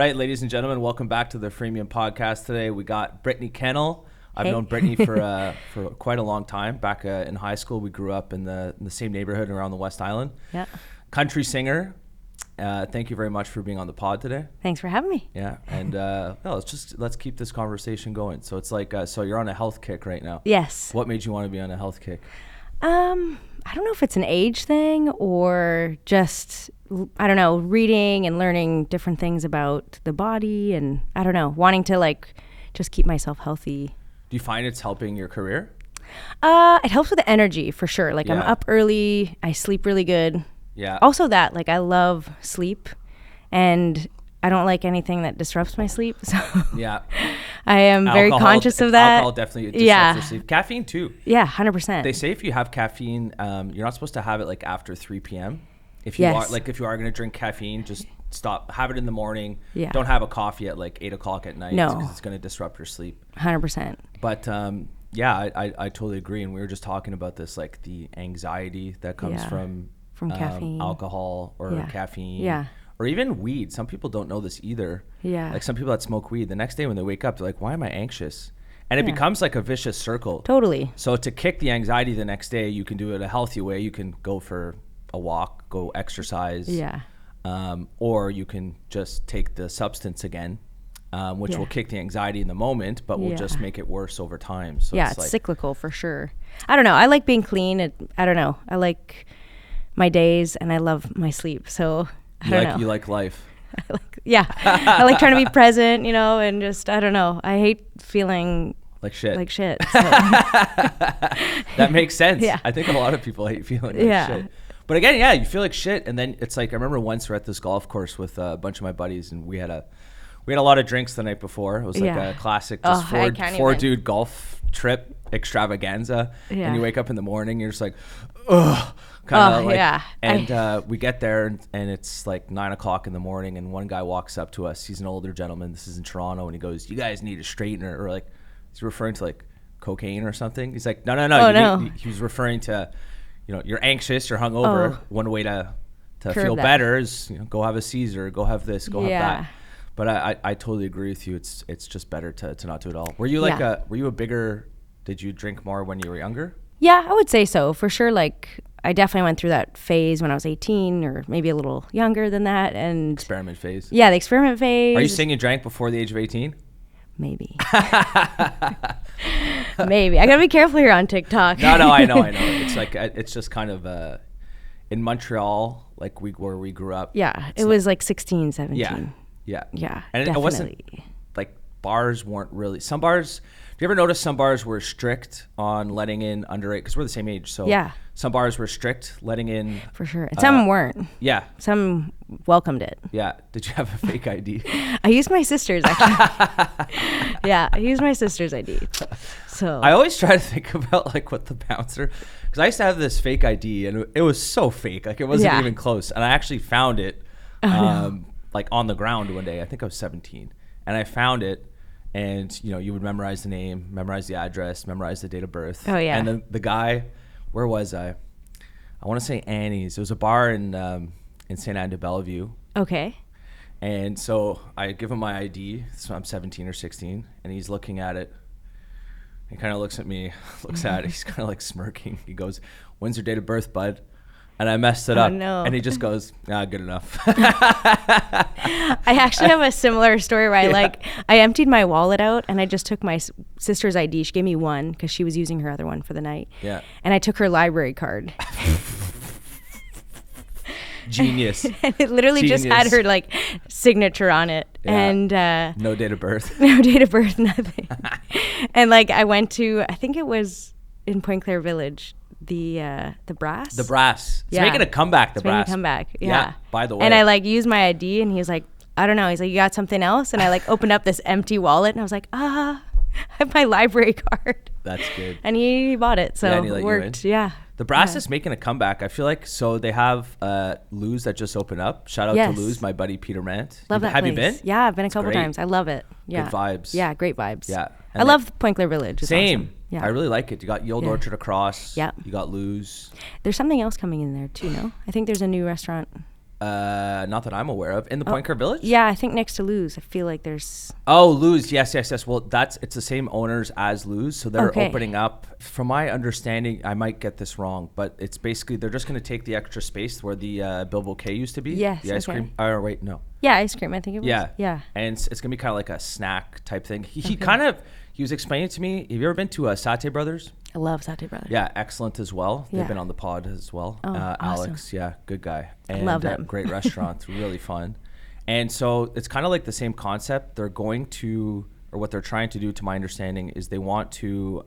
right, ladies and gentlemen, welcome back to the Freemium podcast. Today we got Brittany Kennell. I've known Brittany for quite a long time. Back in high school, we grew up in the same neighborhood around the West Island. Yeah. Country singer. Thank you very much for being on the pod today. Thanks for having me. Yeah, and let's keep this conversation going. So it's like, so you're on a health kick right now. Yes. What made you want to be on a health kick? I don't know if it's an age thing or just, I don't know, reading and learning different things about the body and, I don't know, wanting to like just keep myself healthy. Do you find it's helping your career? It helps with the energy for sure. Like I'm Yeah. up early, I sleep really good. Yeah. Also that, like I love sleep and I don't like anything that disrupts my sleep. So Yeah. I am very conscious of that. Alcohol definitely disrupts your sleep. Caffeine too. Yeah, 100%. They say if you have caffeine, you're not supposed to have it like after 3 p.m. If you Yes. if you are going to drink caffeine, just stop. Have it in the morning. Yeah. Don't have a coffee at like 8 o'clock at night. No. Because it's going to disrupt your sleep. 100%. But yeah, I totally agree. And we were just talking about this, like the anxiety that comes Yeah. from caffeine. alcohol or Yeah. caffeine. Yeah. Or even weed. Some people don't know this either. Yeah. Like some people that smoke weed, the next day when they wake up, they're like, why am I anxious? And it Yeah. becomes like a vicious circle. Totally. So to kick the anxiety the next day, you can do it a healthy way. You can go for a walk, go exercise. Yeah. Or you can just take the substance again, which Yeah. will kick the anxiety in the moment, but will Yeah. just make it worse over time. So Yeah, it's it's like, cyclical for sure. I don't know. I like being clean. I don't know. I like my days and I love my sleep. So I don't know. you like life. Yeah. I like trying to be present, you know, and just, I don't know. I hate feeling Like shit. like shit. So. That makes sense. Yeah. I think a lot of people hate feeling like Yeah. shit. But again, yeah, you feel like shit. And then it's like, I remember once we're at this golf course with a bunch of my buddies and we had a lot of drinks the night before. It was like Yeah. a classic just Oh, I can't four even. dude golf trip extravaganza. Yeah. And you wake up in the morning, you're just like, ugh. Kind of like, yeah. And we get there and it's like 9 o'clock in the morning and one guy walks up to us. He's an older gentleman. This is in Toronto. And he goes, you guys need a straightener. Or like, he's referring to like cocaine or something. He's like, no. Oh, no. He was referring to, you know, you're anxious, you're hungover. Oh. One way to Curb feel that. better is, you know, go have a Caesar, go have this, go have Yeah. that. But I totally agree with you. It's just better to not do it all. Were you like did you drink more when you were younger? Yeah, I would say so for sure. Like I definitely went through that phase when I was 18 or maybe a little younger than that. And Experiment phase. yeah, the experiment phase. Are you saying you drank before the age of 18? Maybe. Maybe. I gotta be careful here on TikTok. No, I know. It's like, it's just kind of in Montreal, like where we grew up. Yeah, it was like 16, 17. Yeah. Yeah, And definitely. it wasn't like bars weren't really, some bars, do you ever notice some bars were strict on letting in underage, because we're the same age. So Yeah. some bars were strict letting in. For sure. And some weren't. Yeah. Some welcomed it. Yeah. Did you have a fake ID? I used my sister's actually. Yeah, I used my sister's ID. So I always try to think about like what the bouncer, because I used to have this fake ID and it was so fake. Like it wasn't Yeah. even close. And I actually found it like on the ground one day. I think I was 17 and I found it. And, you know, you would memorize the name, memorize the address, memorize the date of birth. Oh, yeah. And then the guy, where was I? I want to say Annie's. It was a bar in St. Anne de Bellevue. Okay. And so I give him my ID. So I'm 17 or 16. And he's looking at it. He kind of looks at me, looks at it. He's kind of like smirking. He goes, when's your date of birth, bud? And I messed it up. No. And he just goes, good enough. I actually have a similar story where I emptied my wallet out and I just took my sister's ID. She gave me one because she was using her other one for the night. Yeah. And I took her library card. Genius. And it literally just had her like signature on it. Yeah. And No date of birth. no date of birth, nothing. And like I went to, I think it was in Point Claire Village, the Brass. The Brass. It's Yeah. making a comeback, the It's making Brass. a comeback. Yeah. By the way. And I like used my ID and he was like, I don't know. He's like, you got something else? And I like opened up this empty wallet and I was like, I have my library card. That's good. And he bought it. So and he let it you worked. in? Yeah. The Brass is making a comeback. I feel like, so they have Lou's that just opened up. Shout out Yes. to Lou's, my buddy Peter Mant. Love that Have place. you been? Yeah, I've been a It's couple great. times. I love it. Yeah. Good vibes. Yeah, great vibes. Yeah. I And love Point Claire Village. It's Same. awesome. Yeah. I really like it. You got the Old Yeah. Orchard across. Yeah. You got Lou's. There's something else coming in there too, no? I think there's a new restaurant. Not that I'm aware of. In the Point Curve Village? Yeah, I think next to Lou's. I feel like there's... Oh, Lou's. Yes. Well, it's the same owners as Lou's. So they're opening up. From my understanding, I might get this wrong, but it's basically they're just going to take the extra space where the Bilbo K used to be. Yes, the ice cream. Wait, no. Yeah, ice cream, I think it was. Yeah. And it's going to be kind of like a snack type thing. He was explaining to me, have you ever been to Satay Brothers? I love Satay Brothers. Yeah, excellent as well. Yeah. They've been on the pod as well. Oh, awesome. Alex, yeah, good guy. And, love them. Great restaurant, really fun. And so it's kind of like the same concept. They're going to, or what they're trying to do, to my understanding, is they want to,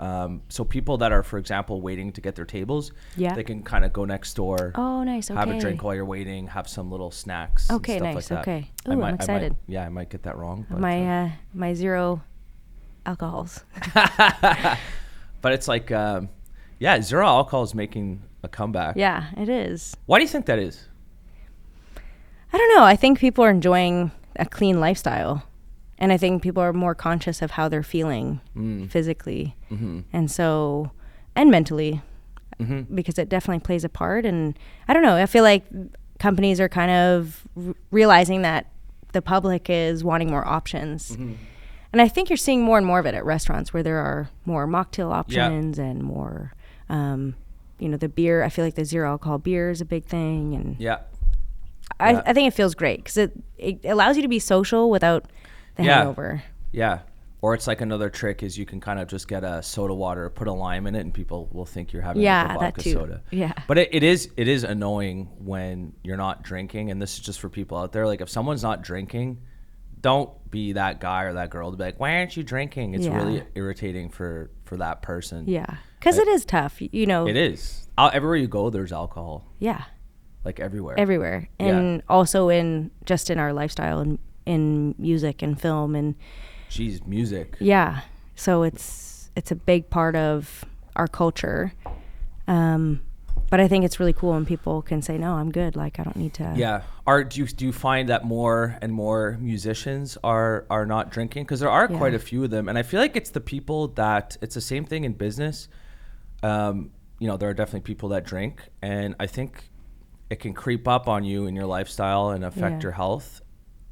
so people that are, for example, waiting to get their tables, they can kind of go next door. Oh, nice. Okay. Have a drink while you're waiting, have some little snacks. Okay, and stuff nice. like that. Okay. Ooh, I'm excited. I might get that wrong. But, my zero alcohols. But it's like, zero alcohol is making a comeback. Yeah, it is. Why do you think that is? I don't know. I think people are enjoying a clean lifestyle. And I think people are more conscious of how they're feeling physically. Mm-hmm. And mentally, because it definitely plays a part. And I don't know. I feel like companies are kind of realizing that the public is wanting more options. Mm-hmm. And I think you're seeing more and more of it at restaurants where there are more mocktail options and more, the beer. I feel like the zero alcohol beer is a big thing. And I think it feels great because it allows you to be social without the hangover. Yeah. Or it's like another trick is you can kind of just get a soda water, put a lime in it, and people will think you're having like a vodka soda. Yeah. But it is annoying when you're not drinking. And this is just for people out there. Like if someone's not drinking, don't be that guy or that girl to be like, why aren't you drinking? It's really irritating for that person. Yeah. Because it is tough, It is. Everywhere you go, there's alcohol. Yeah. Like everywhere. Everywhere. And also in our lifestyle and in music and film and... Jeez, music. Yeah. So it's a big part of our culture. But I think it's really cool when people can say, no, I'm good. Like, I don't need to. Yeah. Do you find that more and more musicians are not drinking? Because there are quite a few of them. And I feel like it's the people that, it's the same thing in business. There are definitely people that drink. And I think it can creep up on you in your lifestyle and affect your health.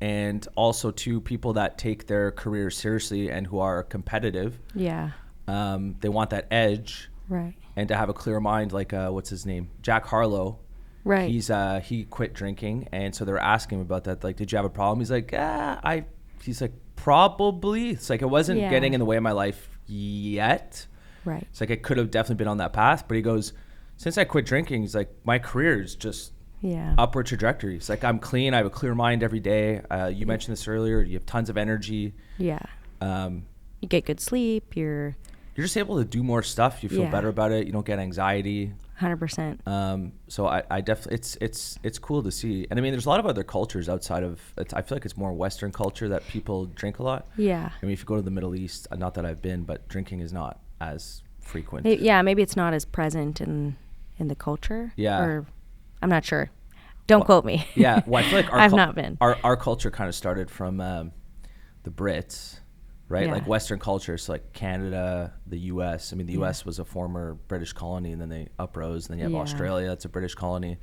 And also, too, people that take their career seriously and who are competitive. Yeah. They want that edge. Right. And to have a clear mind, like what's his name, Jack Harlow, right? He quit drinking, and so they're asking him about that. Like, did you have a problem? He's like, He's like, probably. It's like it wasn't getting in the way of my life yet. Right. It's like it could have definitely been on that path, but he goes, since I quit drinking, he's like, my career is just upward trajectory. It's like I'm clean. I have a clear mind every day. You mentioned this earlier. You have tons of energy. Yeah. You get good sleep. You're just able to do more stuff. You feel better about it. You don't get anxiety. 100%. So I definitely, it's cool to see. And I mean, there's a lot of other cultures outside of, I feel like it's more Western culture that people drink a lot. Yeah. I mean, if you go to the Middle East, not that I've been, but drinking is not as frequent. Maybe it's not as present in the culture. Yeah. Or I'm not sure. Don't quote me. Yeah. Well, I feel like I've not been. Our culture kind of started from the Brits. Right? Yeah. Like Western culture, so like Canada, the U.S. I mean, the U.S. was a former British colony, and then they uprose. And then you have Australia, that's a British colony.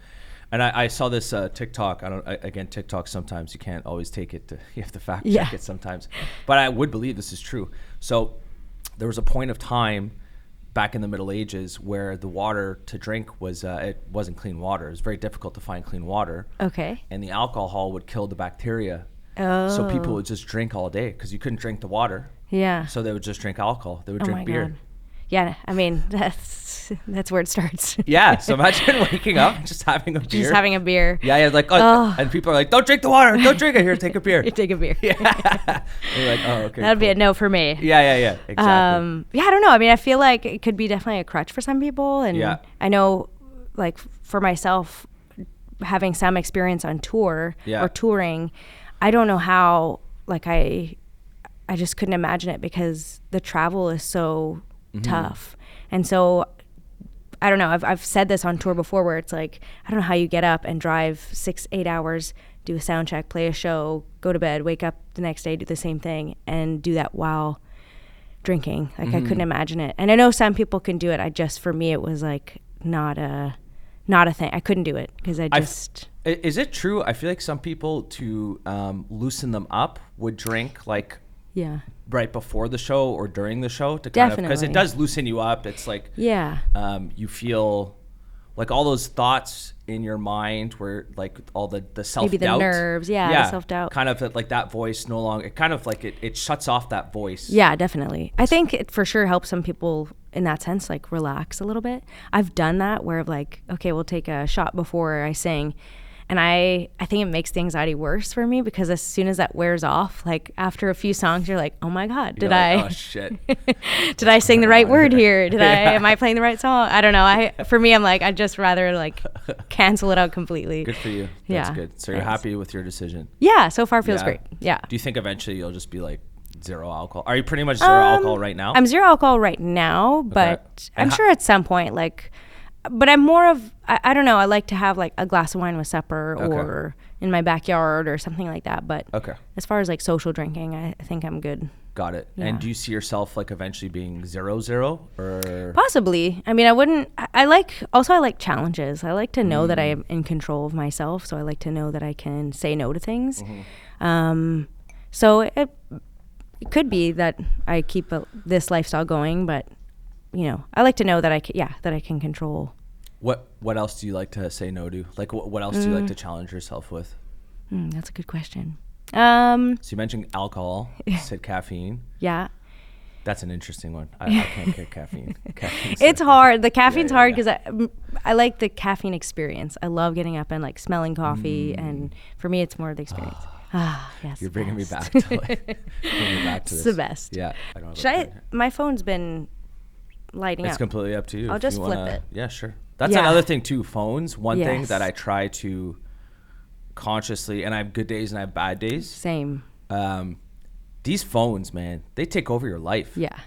And I saw this TikTok. Again, TikTok, sometimes you can't always take it. You have to fact check it sometimes. But I would believe this is true. So there was a point of time back in the Middle Ages where the water to drink was, it wasn't clean water. It was very difficult to find clean water. Okay. And the alcohol would kill the bacteria. Oh. So people would just drink all day because you couldn't drink the water. Yeah. So they would just drink alcohol. They would drink beer. God. Yeah, I mean, that's where it starts. Yeah, so imagine waking up and just having a beer. Just having a beer. Yeah, like, and people are like, don't drink the water. Don't drink it. Here, take a beer. You take a beer. Yeah. You're like, oh, okay. That'd be a no for me. Yeah, exactly. I don't know. I mean, I feel like it could be definitely a crutch for some people. And I know, like, for myself, having some experience on tour or touring, I don't know how, like, I just couldn't imagine it because the travel is so tough. And so, I don't know, I've said this on tour before where it's like, I don't know how you get up and drive 6-8 hours, do a sound check, play a show, go to bed, wake up the next day, do the same thing, and do that while drinking. Like, I couldn't imagine it. And I know some people can do it. For me, it was like not a thing. I couldn't do it because Is it true? I feel like some people to loosen them up would drink like right before the show or during the show to kind of, because it does loosen you up. It's like you feel like all those thoughts in your mind where like all the self-doubt. Maybe the nerves, the self-doubt. Kind of like that voice no longer, it kind of like it shuts off that voice. Yeah, definitely. I think it for sure helps some people in that sense, like relax a little bit. I've done that where like, okay, we'll take a shot before I sing. And I think it makes the anxiety worse for me because as soon as that wears off, like after a few songs, you're like, oh my God, did I sing the right word here? Am I playing the right song? I don't know. For me, I'm like, I'd just rather like cancel it out completely. Good for you. That's good. So you're happy with your decision? Yeah, so far feels great. Yeah. Do you think eventually you'll just be like zero alcohol? Are you pretty much zero alcohol right now? I'm zero alcohol right now, but I'm sure at some point, like, but I'm more of, I don't know, I like to have like a glass of wine with supper or in my backyard or something like that. But as far as like social drinking, I think I'm good. Got it. Yeah. And do you see yourself like eventually being 0-0 or? Possibly. I mean, I wouldn't, I like challenges. I like to know that I am in control of myself. So I like to know that I can say no to things. So it could be that I keep this lifestyle going, but you know, I like to know that that I can control. What else do you like to say no to? Like what else do you like to challenge yourself with? That's a good question. So you mentioned alcohol, you said caffeine. Yeah. That's an interesting one. I can't get caffeine. It's hard. The caffeine's hard because I like the caffeine experience. I love getting up and like smelling coffee, and for me, it's more of the experience. Yes. You're bringing me back to this. It's the best. Yeah. I don't know. My phone's been lighting up. It's completely up to you. I'll just flip it. Yeah, sure. That's another thing too. Phones. One thing that I try to consciously, and I have good days and I have bad days. Same. These phones, man, they take over your life. Yeah.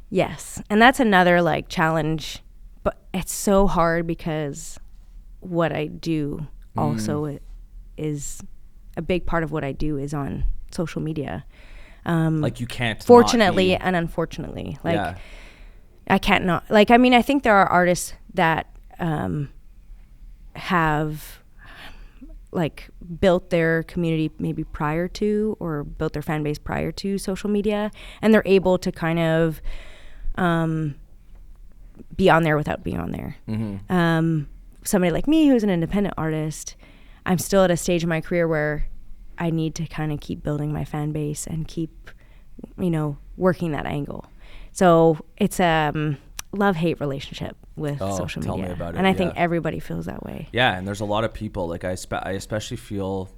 Yes, and that's another like challenge, but it's so hard because what I do also is a big part of what I do is on social media. Like you can't. Fortunately and unfortunately, like. I can't not, like, I mean, I think there are artists that have like built their community maybe prior to, or built their fan base prior to social media, and they're able to kind of be on there without being on there. Somebody like me who's an independent artist, I'm still at a stage in my career where I need to kind of keep building my fan base and keep, you know, working that angle. So it's a love-hate relationship with social media. Tell me about it. And I think everybody feels that way. Yeah, and there's a lot of people, like I especially feel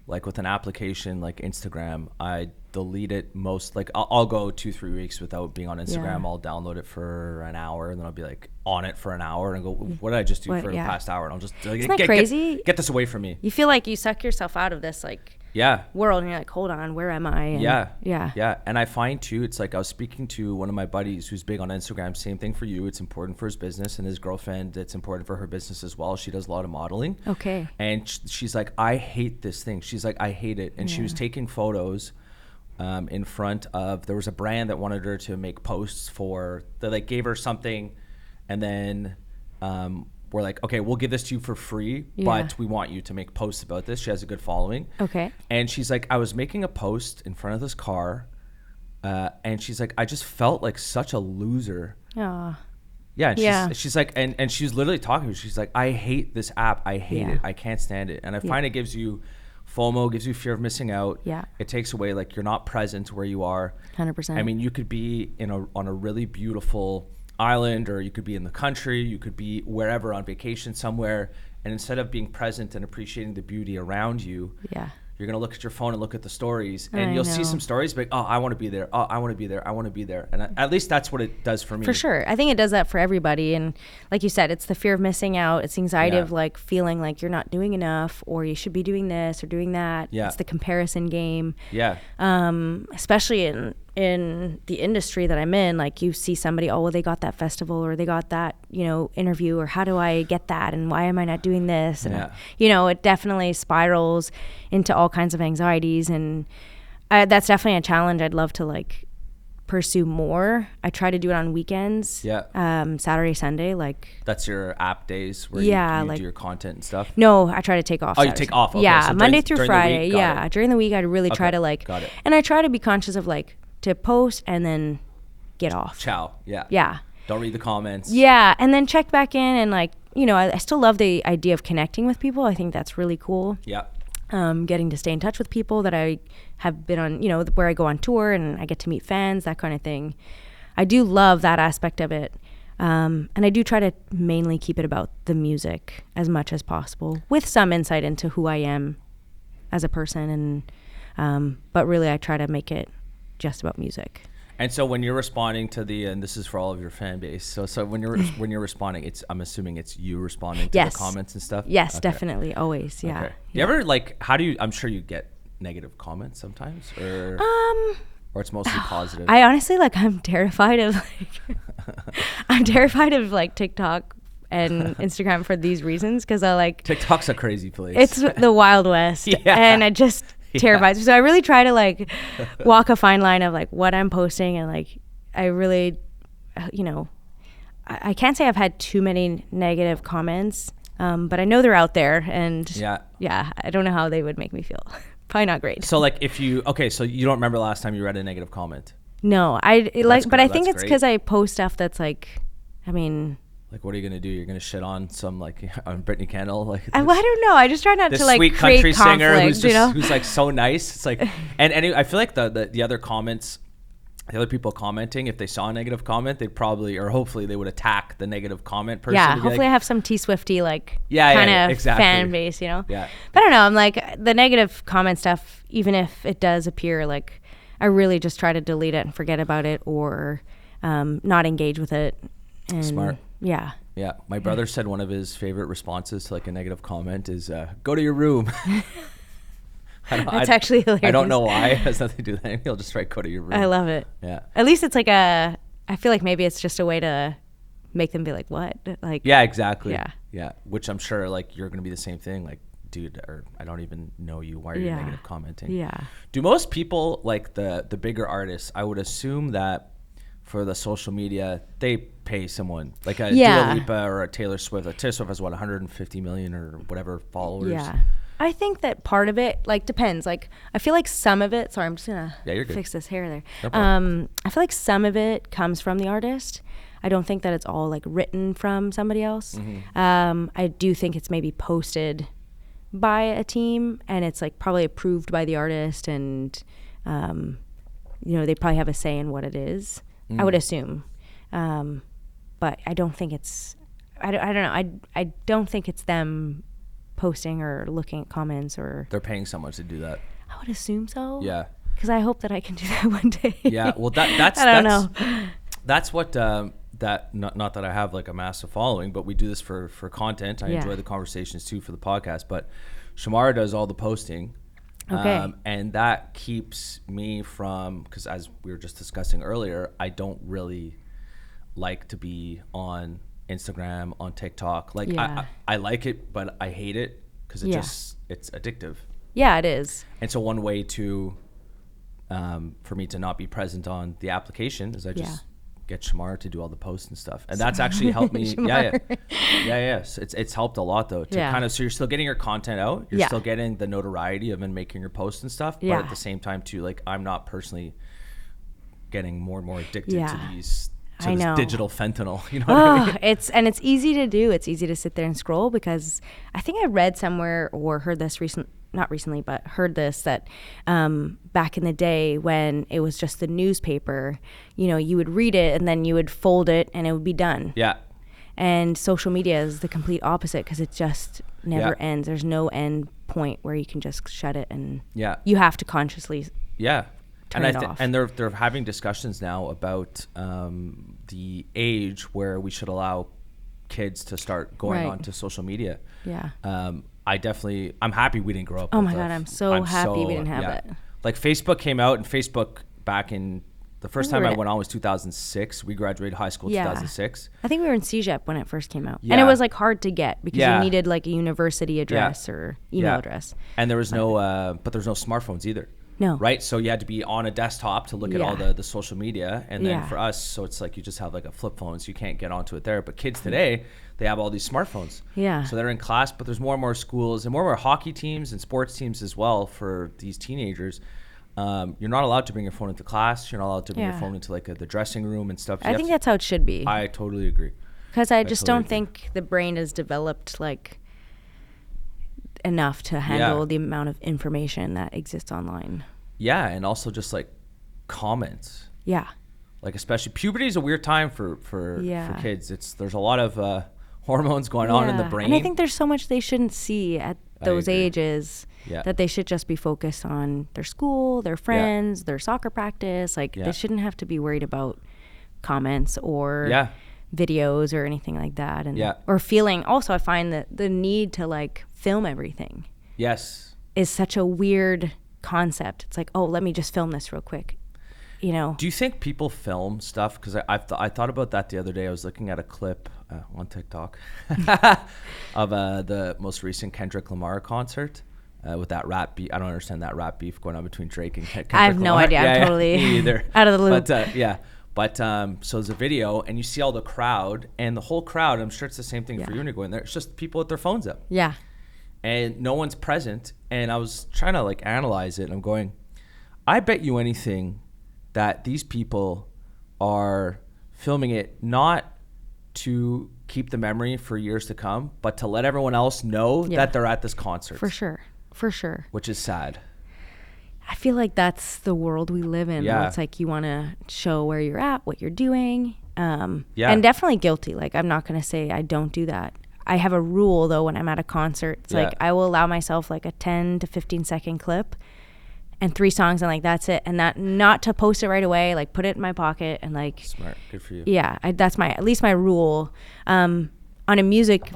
like with an application like Instagram, I delete it most, like I'll go 2-3 weeks without being on Instagram. I'll download it for an hour and then I'll be like on it for an hour and go, what did I just do for the past hour? And I'll just Isn't that crazy? Get this away from me. You feel like you suck yourself out of this like world, and you're like, hold on, where am I? And yeah. And I find too, it's like I was speaking to one of my buddies who's big on Instagram. Same thing for you. It's important for his business, and his girlfriend, it's important for her business as well. She does a lot of modeling. Okay. And she's like, I hate this thing. She's like, I hate it. And she was taking photos in front of, there was a brand that wanted her to make posts for, they like gave her something, and then we're like, okay, we'll give this to you for free, but we want you to make posts about this. She has a good following. Okay. And she's like, I was making a post in front of this car, and she's like, I just felt like such a loser. Aww. Yeah. And she's like, and she's literally talking to me. She's like, I hate this app. I hate it. I can't stand it. And I find it gives you FOMO, gives you fear of missing out. Yeah. It takes away, like, you're not present where you are. 100%. I mean, you could be on a really beautiful island, or you could be in the country, you could be wherever on vacation somewhere, and instead of being present and appreciating the beauty around you, you're going to look at your phone and look at the stories, and you'll see some stories like, oh, I want to be there, oh, I want to be there, I want to be there. And at least that's what it does for me. For sure. I think it does that for everybody. And like you said, it's the fear of missing out. It's the anxiety of like feeling like you're not doing enough, or you should be doing this or doing that. It's the comparison game. Especially in the industry that I'm in, like you see somebody, oh, well, they got that festival, or they got that, you know, interview, or how do I get that, and why am I not doing this? And you know, it definitely spirals into all kinds of anxieties, and that's definitely a challenge I'd love to like pursue more. I try to do it on weekends. Yeah. Saturday, Sunday, like. That's your app days where you like, do your content and stuff? No, I try to take off. Oh, Saturday. You take off? Okay. Yeah, so Monday through Friday. Week, yeah, during the week, I really try to like. Got it. And I try to be conscious of like to post and then get off. Ciao. Yeah. Yeah. Don't read the comments. Yeah, and then check back in and like, you know, I still love the idea of connecting with people. I think that's really cool. Yeah. Getting to stay in touch with people that I have been on, you know, where I go on tour and I get to meet fans, that kind of thing. I do love that aspect of it. And I do try to mainly keep it about the music as much as possible with some insight into who I am as a person. And but really I try to make it just about music. And so when you're responding to and this is for all of your fan base. So when you're responding, I'm assuming it's you responding to the comments and stuff. Yes, definitely, always. Yeah. Okay. You ever like? I'm sure you get negative comments sometimes, or it's mostly positive. I honestly I'm terrified of like TikTok and Instagram for these reasons because I like TikTok's a crazy place. It's the Wild West, and I just. Terrifies me. So I really try to like walk a fine line of like what I'm posting and like I really, you know, I can't say I've had too many negative comments, but I know they're out there and yeah, I don't know how they would make me feel. Probably not great. So like so you don't remember the last time you read a negative comment? No, but I think it's because I post stuff that's like, I mean. Like, what are you going to do? You're going to shit on some, like, on Brittany Kennell? Like, I don't know. I just try not to, like, sweet create country conflict, singer who's you know? who's, like, so nice. It's like, and I feel like the other comments, the other people commenting, if they saw a negative comment, they'd probably, or hopefully they would attack the negative comment person. Yeah, hopefully I have some T-Swifty, like, kind of fan base, you know? Yeah. But I don't know. I'm like, the negative comment stuff, even if it does appear, like, I really just try to delete it and forget about it or not engage with it. And Smart. Yeah. Yeah, my brother said one of his favorite responses to like a negative comment is "Go to your room." That's actually hilarious. I don't know why. It has nothing to do with anything. He'll just write "Go to your room." I love it. Yeah. At least it's like I feel like maybe it's just a way to make them be like, "What?" Like. Yeah, exactly. Yeah. Yeah, which I'm sure like you're gonna be the same thing. Like, dude, or I don't even know you. Why are you negative commenting? Yeah. Do most people like the bigger artists? I would assume that. For the social media, they pay someone like a Dua Lipa or a Taylor Swift. Like Taylor Swift has 150 million or whatever followers. Yeah, I think that part of it like depends. Like I feel like some of it. Sorry, I'm just gonna fix this hair there. No I feel like some of it comes from the artist. I don't think that it's all like written from somebody else. Mm-hmm. I do think it's maybe posted by a team and it's like probably approved by the artist and you know they probably have a say in what it is. I would assume, but I don't think it's. I don't know. I don't think it's them posting or looking at comments or. They're paying someone to do that. I would assume so. Yeah. Because I hope that I can do that one day. Yeah. Well, that's. I don't know. That's what that not that I have like a massive following, but we do this for content. I enjoy the conversations too for the podcast. But Shamara does all the posting. Okay. And that keeps me from, because as we were just discussing earlier, I don't really like to be on Instagram, on TikTok. Like I like it, but I hate it because it's addictive. Yeah, it is. And so one way to, for me to not be present on the application is I just get Shamar to do all the posts and stuff, and that's actually helped me. So it's helped a lot though to kind of, so you're still getting your content out, you're still getting the notoriety of making your posts and stuff, but at the same time too, like I'm not personally getting more and more addicted to these this digital fentanyl, you know what I mean? It's easy to do. It's easy to sit there and scroll because I think I read somewhere or heard this not recently, but heard this that back in the day when it was just the newspaper, you know, you would read it and then you would fold it and it would be done. Yeah. And social media is the complete opposite because it just never ends. There's no end point where you can just shut it and you have to consciously turn it off. And they're having discussions now about the age where we should allow kids to start going onto social media. Yeah. I'm happy we didn't grow up. Oh my God, I'm so happy we didn't have it. Like Facebook came out, and Facebook back in the first time I went on was 2006. We graduated high school 2006. I think we were in CEGEP when it first came out. And it was like hard to get because you needed like a university address or email address. And there was no, but there's no smartphones either. No. Right? So you had to be on a desktop to look at all the social media. And then for us, so it's like you just have like a flip phone, so you can't get onto it there. But kids today, they have all these smartphones. Yeah. So they're in class, but there's more and more schools and more hockey teams and sports teams as well for these teenagers. You're not allowed to bring your phone into class. You're not allowed to bring your phone into like the dressing room and stuff. I think that's how it should be. I totally agree. Because I just don't think the brain is developed like enough to handle the amount of information that exists online. Yeah, and also just like comments. Yeah. Like especially puberty is a weird time for kids. There's a lot of hormones going on in the brain. And I think there's so much they shouldn't see at those ages that they should just be focused on their school, their friends, their soccer practice. Like they shouldn't have to be worried about comments or videos or anything like that. And or feeling. Also, I find that the need to like film everything. Yes. Is such a weird concept. It's like, oh, let me just film this real quick. You know. Do you think people film stuff? Because I thought about that the other day. I was looking at a clip on TikTok of the most recent Kendrick Lamar concert with that rap beef. I don't understand that rap beef going on between Drake and Kendrick Lamar. I have no idea. I'm totally me either. Out of the loop. But so there's a video, and you see all the crowd, and the whole crowd, I'm sure it's the same thing for you when you're going there. It's just people with their phones up. Yeah. And no one's present. And I was trying to like analyze it, and I'm going, I bet you anything that these people are filming it not to keep the memory for years to come, but to let everyone else know that they're at this concert. For sure. Which is sad. I feel like that's the world we live in. Where it's like you want to show where you're at, what you're doing. And definitely guilty. Like, I'm not going to say I don't do that. I have a rule, though, when I'm at a concert. It's like I will allow myself like a 10 to 15 second clip and 3 songs, and like that's it. And not to post it right away, like put it in my pocket and like. Smart. Good for you. Yeah, that's at least my rule. On a music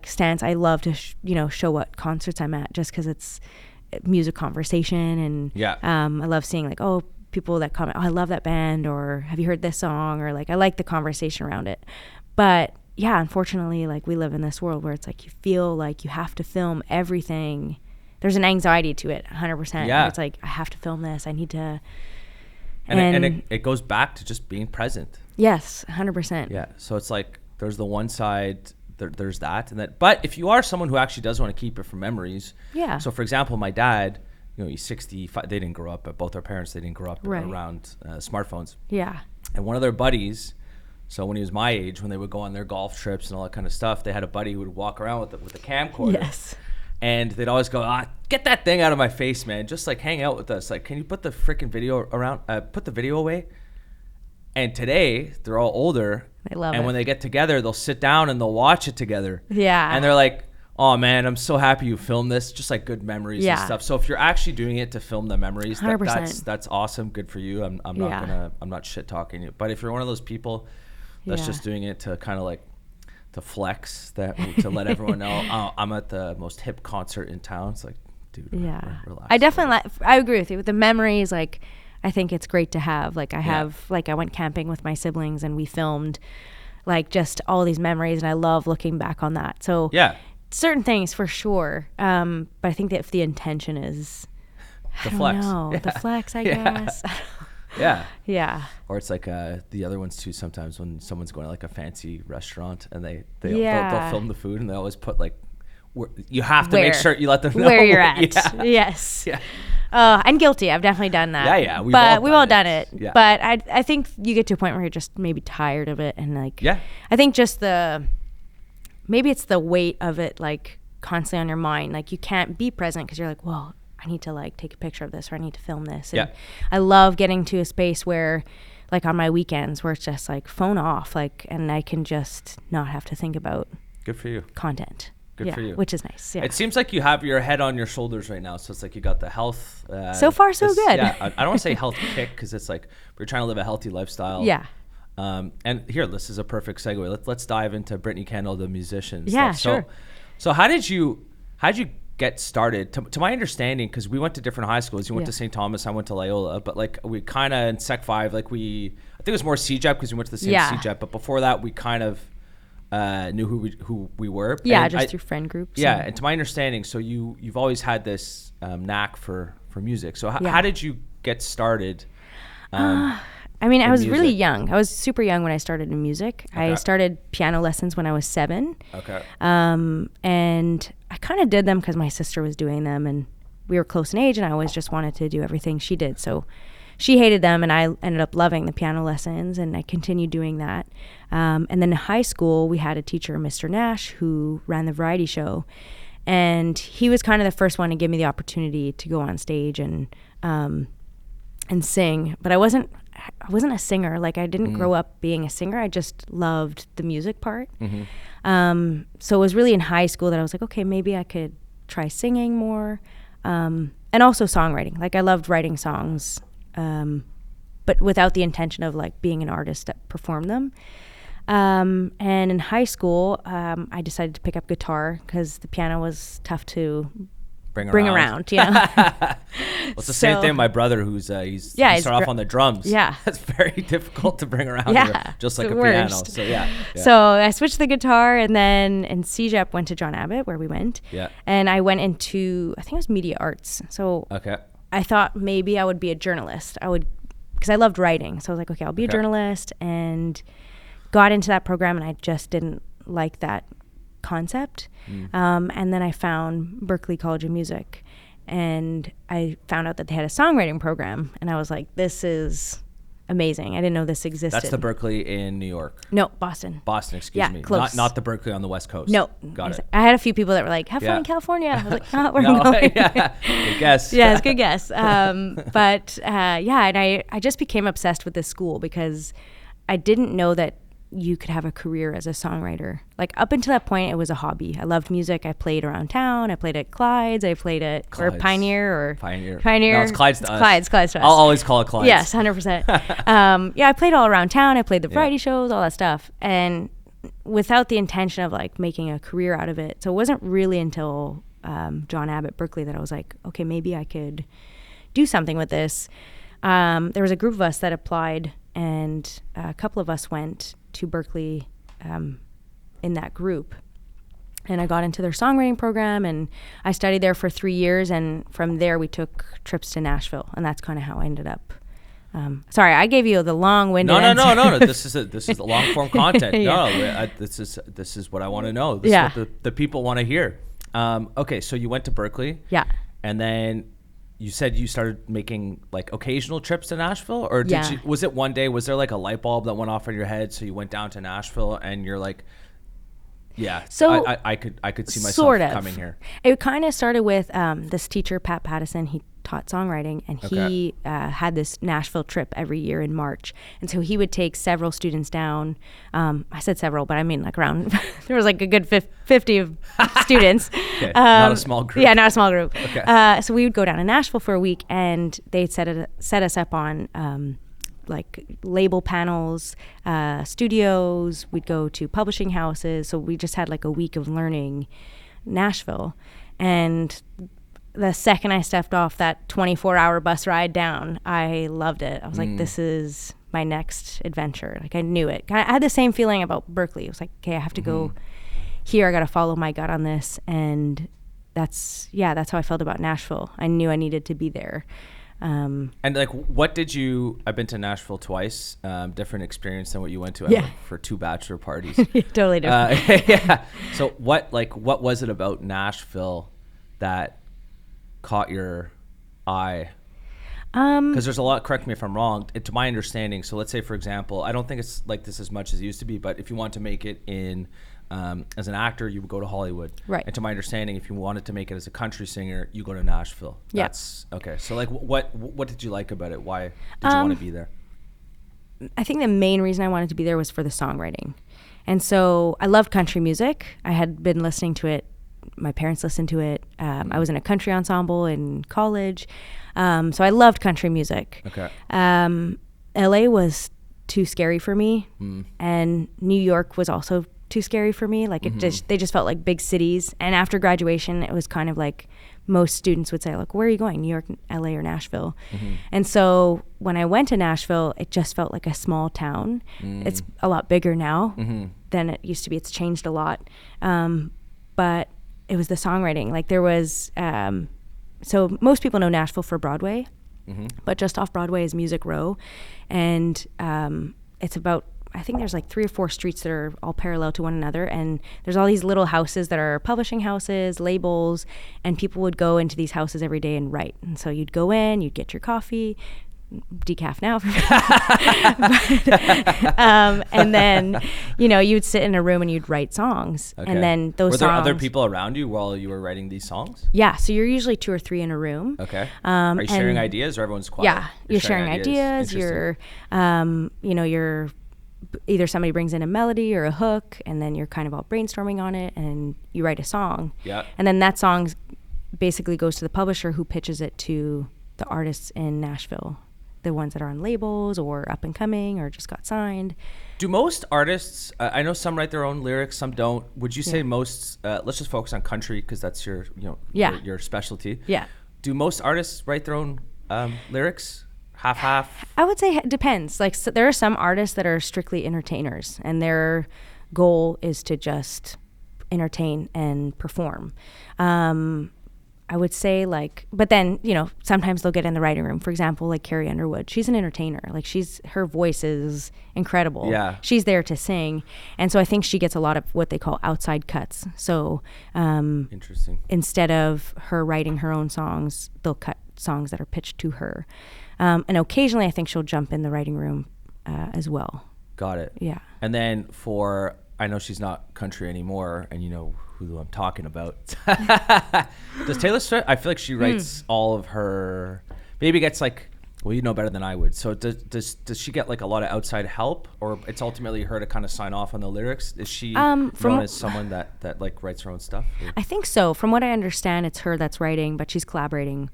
stance, I love to show what concerts I'm at, just because it's music conversation, and I love seeing like, oh, people that comment, oh, I love that band, or have you heard this song, or like I like the conversation around it. But yeah, unfortunately, like we live in this world where it's like you feel like you have to film everything. There's an anxiety to it, 100%. Yeah. It's like, I have to film this. I need to. And it goes back to just being present. Yes, 100%. Yeah. So it's like there's the one side, there's that, and that. But if you are someone who actually does want to keep it for memories. Yeah. So for example, my dad, he's 65. They didn't grow up, but both our parents, they didn't grow up around smartphones. Yeah. And one of their buddies, so when he was my age, when they would go on their golf trips and all that kind of stuff, they had a buddy who would walk around with a camcorder. Yes. And they'd always go, get that thing out of my face, man. Just like hang out with us. Like, can you put the freaking video around, put the video away? And today, they're all older. They love it. And when they get together, they'll sit down and they'll watch it together. Yeah. And they're like, oh man, I'm so happy you filmed this. Just like good memories and stuff. So if you're actually doing it to film the memories, that's awesome. Good for you. I'm not shit talking you. But if you're one of those people that's just doing it to kind of like, to flex, to let everyone know, I'm at the most hip concert in town. It's like, dude, relax. I definitely, I agree with you. With the memories, like, I think it's great to have. Like, I went camping with my siblings and we filmed, like, just all these memories, and I love looking back on that. So, certain things for sure. But I think that if the intention is, the flex, I guess. Yeah. Yeah. Or it's like the other ones too, sometimes when someone's going to like a fancy restaurant and they'll film the food, and they always put like, you have to make sure you let them know where you're at. Yeah. Yes. Yeah. I'm guilty. I've definitely done that. Yeah, yeah. We've all done it. Yeah. But I think you get to a point where you're just maybe tired of it, and like, I think just maybe it's the weight of it, like constantly on your mind. Like you can't be present because you're like, well, I need to like take a picture of this, or I need to film this. And I love getting to a space where, like on my weekends, where it's just like phone off, like, and I can just not have to think about good for you content. Good for you. Which is nice. Yeah. It seems like you have your head on your shoulders right now. So it's like you got the health. So far, so good. Yeah. I don't want to say health kick, because it's like we're trying to live a healthy lifestyle. Yeah. And here, this is a perfect segue. Let's dive into Brittany Kennell, the musician. Yeah, sure. So how did you get started? To my understanding, because we went to different high schools. You went to St. Thomas, I went to Loyola, but like we kind of in Sec 5, like I think it was more CJEP because we went to the same CJEP, but before that we kind of knew who we were. Yeah, and just through friend groups. Yeah, and to my understanding, so you've always had this knack for for music. So how did you get started? I mean, I was music? really young. I was super young when I started in music. Okay. I started piano lessons when I was 7. Okay. And I kind of did them because my sister was doing them, and we were close in age, and I always just wanted to do everything she did. So she hated them, and I ended up loving the piano lessons, and I continued doing that. And then in high school, we had a teacher, Mr. Nash, who ran the variety show, and he was kind of the first one to give me the opportunity to go on stage and sing. But I wasn't a singer. Like, I didn't grow up being a singer. I just loved the music part. So it was really in high school that I was like, okay, maybe I could try singing more. And also songwriting. Like, I loved writing songs, but without the intention of like being an artist that performed them. And in high school, I decided to pick up guitar because the piano was tough to bring around, you know. Well, it's the same thing. My brother, he started off on the drums. Yeah, that's very difficult to bring around. Yeah, just like a worst. piano. So yeah. So I switched the guitar, and then in CJEP went to John Abbott, where we went. Yeah. And I went into, I think it was media arts. So okay. I thought maybe I would be a journalist. Because I loved writing. So I was like, okay, I'll be a journalist, and got into that program, and I just didn't like that concept. And then I found Berklee College of Music, and I found out that they had a songwriting program, and I was like, this is amazing. I didn't know this existed. That's the Berklee in New York. No, Boston. Boston, excuse me. Close. Not the Berklee on the West Coast. No. Got it. I had a few people that were like, have fun in California. I was like, not where I'm going. Yeah. Good guess. Yeah, it's a good guess. But and I just became obsessed with this school because I didn't know that you could have a career as a songwriter. Like, up until that point, it was a hobby. I loved music. I played around town. I played at Clyde's. I played at or Pioneer. Pioneer. No, it's Clyde's to us. Clyde's to us. I'll always call it Clyde's. Yes, 100%. I played all around town. I played the variety shows, all that stuff. And without the intention of like making a career out of it. So it wasn't really until John Abbott Berklee that I was like, okay, maybe I could do something with this. There was a group of us that applied, and a couple of us went to Berklee in that group, and I got into their songwriting program, and I studied there for 3 years, and from there we took trips to Nashville, and that's kind of how I ended up. Sorry, I gave you the long-winded answer. No. This is the long-form content. Yeah. This is what I want to know. This is what the people want to hear. Okay, so you went to Berklee. Yeah. And then you said you started making like occasional trips to Nashville, or was it one day? Was there like a light bulb that went off in your head, so you went down to Nashville and you're like, yeah, so I could see myself sort of coming here. It kind of started with this teacher, Pat Pattison. He taught songwriting, and he had this Nashville trip every year in March, and so he would take several students down. I said several, but I mean like around there was like a good 50 of students. Okay. Not a small group. Yeah, not a small group. Okay. So we would go down to Nashville for a week, and they'd set us up on like label panels, studios. We'd go to publishing houses. So we just had like a week of learning Nashville. And the second I stepped off that 24-hour bus ride down, I loved it. I was like, this is my next adventure. Like, I knew it. I had the same feeling about Berklee. It was like, okay, I have to go here. I got to follow my gut on this. And that's how I felt about Nashville. I knew I needed to be there. And like, what did you? I've been to Nashville twice. Different experience than what you went to. I went for 2 bachelor parties. Totally different. Yeah. So what was it about Nashville that caught your eye? Because there's a lot. Correct me if I'm wrong. To my understanding, so let's say, for example, I don't think it's like this as much as it used to be. But if you want to make it in as an actor, you would go to Hollywood. Right. And to my understanding, if you wanted to make it as a country singer, you go to Nashville. Yeah. That's okay. So like, what did you like about it? Why did you want to be there? I think the main reason I wanted to be there was for the songwriting. And so I loved country music. I had been listening to it. My parents listened to it. I was in a country ensemble in college. So I loved country music. Okay. LA was too scary for me. And New York was also too scary for me. Like, they just felt like big cities. And after graduation, it was kind of like most students would say, like, where are you going? New York, LA, or Nashville? And so when I went to Nashville, it just felt like a small town. It's a lot bigger now than it used to be. It's changed a lot. But it was the songwriting. Like, there was so most people know Nashville for Broadway, but just off Broadway is Music Row. And it's about, I think there's like 3 or 4 streets that are all parallel to one another. And there's all these little houses that are publishing houses, labels, and people would go into these houses every day and write. And so you'd go in, you'd get your coffee, decaf now. And then, you'd sit in a room and you'd write songs. Okay. And then those Were there songs, other people around you while you were writing these songs? Yeah. So you're usually 2 or 3 in a room. Okay. Are you sharing ideas or everyone's quiet? Yeah. You're sharing ideas. You're, you're either somebody brings in a melody or a hook, and then you're kind of all brainstorming on it, and you write a song. Yeah. And then that song basically goes to the publisher, who pitches it to the artists in Nashville, the ones that are on labels or up and coming or just got signed. Do most artists, I know some write their own lyrics, some don't. Would you say most, let's just focus on country because that's your, your specialty. Yeah. Do most artists write their own lyrics? Half? I would say it depends. Like, so there are some artists that are strictly entertainers, and their goal is to just entertain and perform. I would say, like, but then, sometimes they'll get in the writing room. For example, like Carrie Underwood, she's an entertainer. Like, her voice is incredible. Yeah. She's there to sing. And so I think she gets a lot of what they call outside cuts. So interesting. Instead of her writing her own songs, they'll cut songs that are pitched to her. And occasionally I think she'll jump in the writing room as well. Got it. Yeah. And then I know she's not country anymore, and you know who I'm talking about. Does Taylor Swift, I feel like she writes all of her, maybe gets like, well, you know better than I would. So does she get like a lot of outside help, or it's ultimately her to kind of sign off on the lyrics? Is she known as someone that like writes her own stuff? Or? I think so. From what I understand, it's her that's writing, but she's collaborating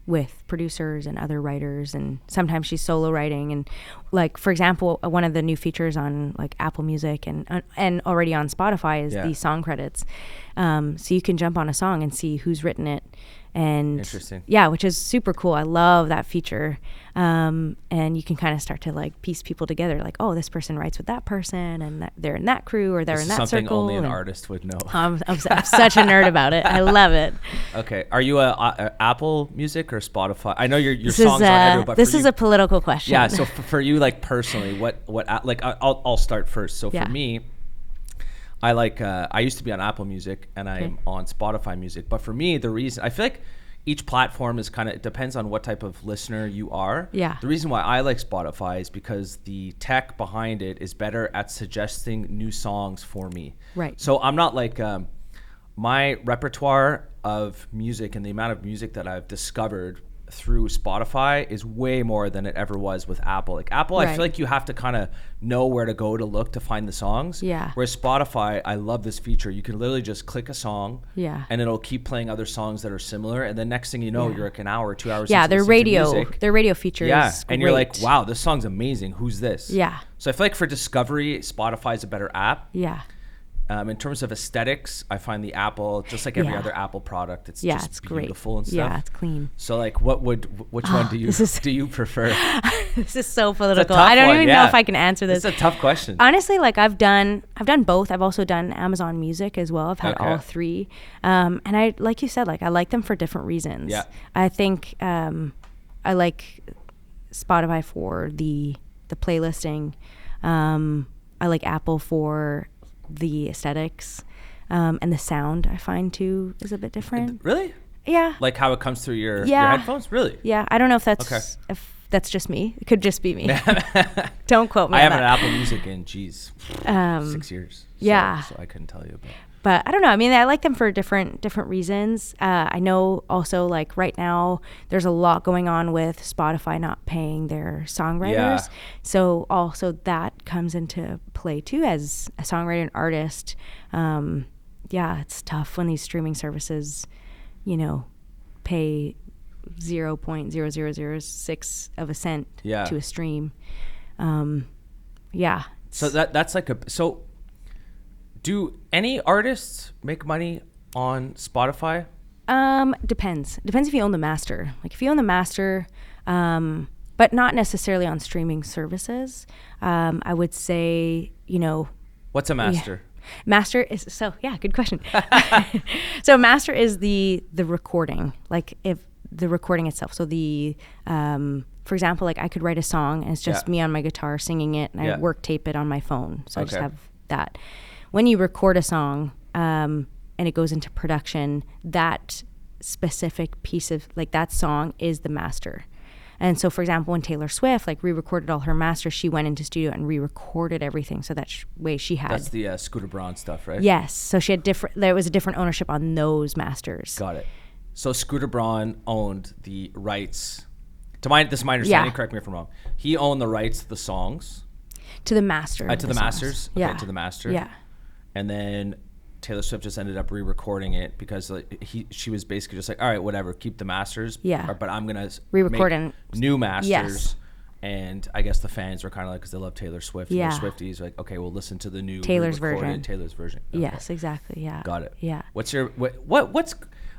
with producers and other writers, and sometimes she's solo writing. And like, for example, one of the new features on like Apple Music and already on Spotify is the song credits. So you can jump on a song and see who's written it. And interesting. Yeah, which is super cool. I love that feature. And you can kind of start to like piece people together, like, oh, this person writes with that person, and they're in that crew, or they're in that something circle. Only an artist would know. I'm such a nerd about it. I love it. Okay, are you a Apple Music or Spotify? I know your songs aren't everywhere, but this is a political question. Yeah. So for you, like personally, what like I'll start first. So for me, I like I used to be on Apple Music, and I'm on Spotify Music. But for me, the reason I feel like each platform is it depends on what type of listener you are. Yeah. The reason why I like Spotify is because the tech behind it is better at suggesting new songs for me. Right. So I'm not like my repertoire of music and the amount of music that I've discovered through Spotify is way more than it ever was with Apple. Like Apple, I feel like you have to kind of know where to go to look to find the songs. Yeah. Whereas Spotify, I love this feature. You can literally just click a song. Yeah. And it'll keep playing other songs that are similar. And then next thing you know, you're like an hour or 2 hours. Yeah, into their radio feature is great. And you're like, wow, this song's amazing. Who's this? Yeah. So I feel like for discovery, Spotify is a better app. Yeah. In terms of aesthetics, I find the Apple, just like every other Apple product, it's just it's beautiful great. and stuff. Yeah, it's clean. So like, which one do you prefer? This is so political. I don't even know if I can answer this. It's a tough question. Honestly, like I've done both. I've also done Amazon Music as well. I've had all 3. And I, like you said, like I like them for different reasons. Yeah. I think I like Spotify for the playlisting. I like Apple for the aesthetics, and the sound I find too is a bit different. Really? Yeah. Like how it comes through your headphones? Really? Yeah. I don't know if that's just me. It could just be me. Don't quote me. I haven't had Apple Music in 6 years. So I couldn't tell you about. But I don't know. I mean, I like them for different reasons. I know also like right now there's a lot going on with Spotify not paying their songwriters. Yeah. So also that comes into play too as a songwriter and artist. It's tough when these streaming services, pay 0.0006 of a cent to a stream. So that's like so. Do any artists make money on Spotify? Depends. Depends if you own the master. Like if you own the master, but not necessarily on streaming services. I would say, What's a master? Master is good question. So master is the recording, like if the recording itself. So the for example, like I could write a song and it's just me on my guitar singing it, and I work tape it on my phone. So I just have that. When you record a song and it goes into production, that specific piece of like that song is the master. And so, for example, when Taylor Swift like re-recorded all her masters, she went into studio and re-recorded everything. So that way she had. That's the Scooter Braun stuff, right? Yes. So she had there was a different ownership on those masters. Got it. So Scooter Braun owned the rights. This is my understanding. Correct me if I'm wrong. He owned the rights to the songs. To the master. To the masters. Okay, Yeah. to the master. Yeah. And then Taylor Swift just ended up re-recording it because she was basically just like, all right, whatever, keep the masters. Yeah. But I'm gonna re-record make new masters. Yes. And I guess the fans were kind of like, because they love Taylor Swift. Yeah. And they're Swifties, like, okay, we'll listen to the new Taylor's version. Taylor's version. Okay. Yes, exactly. Yeah. Got it. Yeah. What's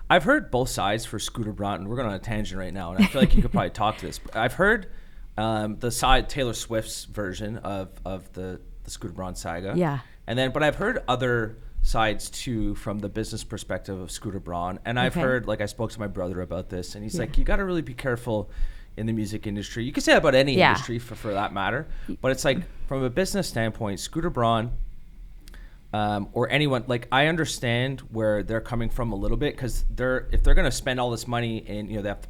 I've heard both sides for Scooter Braun, and we're going on a tangent right now, and I feel like you could probably talk to this. But I've heard the side Taylor Swift's version of the Scooter Braun saga. Yeah. But I've heard other sides too from the business perspective of Scooter Braun, and I've heard, like, I spoke to my brother about this, and he's like, you got to really be careful in the music industry. You could say that about any industry for that matter, but it's like from a business standpoint, Scooter Braun or anyone, like, I understand where they're coming from a little bit, because if they're going to spend all this money and they have to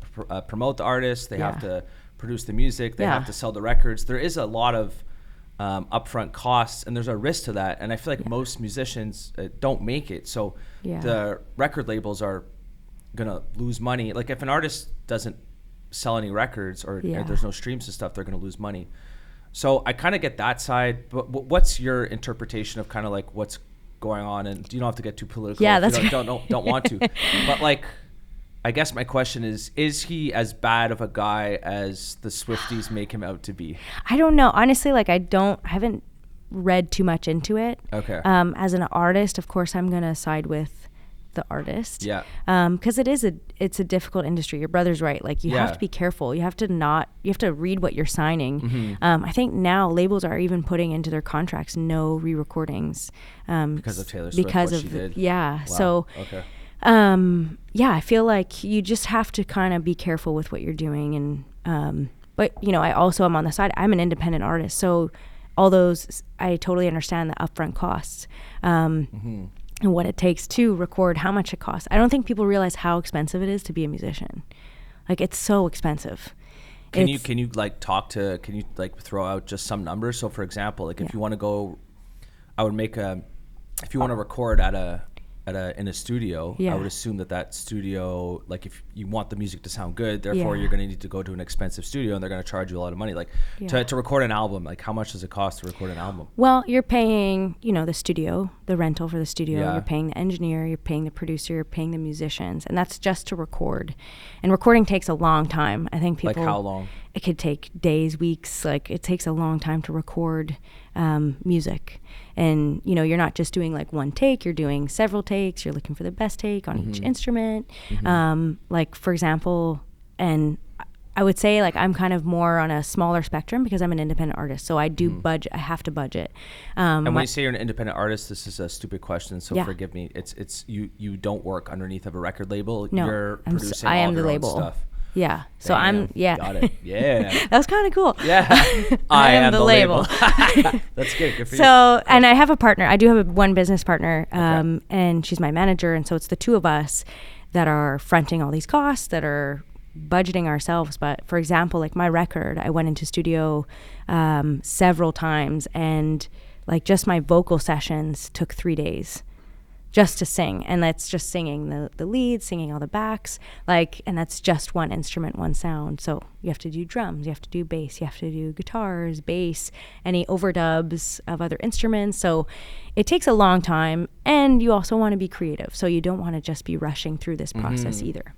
promote the artists, they have to produce the music, they have to sell the records, there is a lot of upfront costs, and there's a risk to that, and I feel like most musicians don't make it, so the record labels are gonna lose money. Like if an artist doesn't sell any records or there's no streams and stuff, they're gonna lose money. So I kind of get that side, but what's your interpretation of kind of like what's going on? And you don't have to get too political. Yeah, that's don't want to. But like, I guess my question is he as bad of a guy as the Swifties make him out to be? I don't know. Honestly, like I haven't read too much into it. Okay. As an artist, of course, I'm going to side with the artist. Yeah. Because it's a difficult industry. Your brother's right. Like you have to be careful. You have to read what you're signing. Mm-hmm. I think now labels are even putting into their contracts no re-recordings. Because of Taylor Swift, what she did. Yeah. Wow. So. Okay. I feel like you just have to kind of be careful with what you're doing. And, but I also am on the side, I'm an independent artist. So all those, I totally understand the upfront costs, and what it takes to record, how much it costs. I don't think people realize how expensive it is to be a musician. Like it's so expensive. Can you throw out just some numbers? So for example, like if you want to go, if you want to record in a studio, I would assume that studio, like if you want the music to sound good, therefore you're going to need to go to an expensive studio, and they're going to charge you a lot of money. Like to record an album, like how much does it cost to record an album? Well, you're paying, the studio, the rental for the studio, you're paying the engineer, you're paying the producer, you're paying the musicians, and that's just to record. And recording takes a long time. I think people... Like how long? It could take days, weeks. Like it takes a long time to record music. And, you're not just doing like one take, you're doing several takes. You're looking for the best take on each instrument. Like, for example, and I would say like I'm kind of more on a smaller spectrum because I'm an independent artist. So I do budget. I have to budget. And when you say you're an independent artist, this is a stupid question, so forgive me. It's you don't work underneath of a record label. No, you're producing I all am of the your own label. stuff. Yeah. So Damn. Got it. Yeah. That was kind of cool. Yeah. I am the label. That's good. Good for you. So, and I have a partner. I do have one business partner, and she's my manager. And so it's the two of us that are fronting all these costs, that are budgeting ourselves. But for example, like my record, I went into studio several times, and like just my vocal sessions took 3 days. Just to sing, and that's just singing the leads, singing all the backs, and that's just one instrument, one sound. So you have to do drums, you have to do bass, you have to do guitars, bass, any overdubs of other instruments. So it takes a long time, and you also want to be creative. So you don't want to just be rushing through this process either.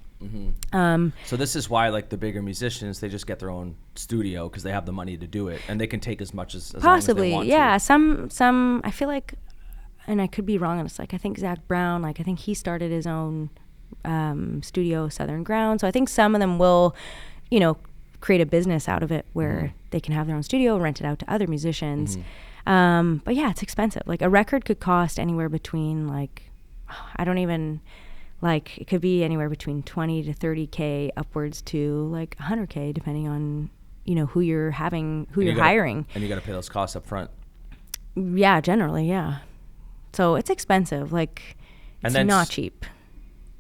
So this is why, like the bigger musicians, they just get their own studio because they have the money to do it, and they can take as much as possibly, long as they want to. Some I feel like. And I could be wrong on this. Like I think Zach Brown, I think he started his own studio, Southern Ground. So I think some of them will, create a business out of it where they can have their own studio and rent it out to other musicians. But yeah, it's expensive. Like a record could cost anywhere between like, I don't even, like it could be anywhere between 20 to 30K upwards to like 100K depending on, you know, who you're hiring. And you got to pay those costs up front. Yeah, generally, yeah. So it's expensive. Like it's not cheap.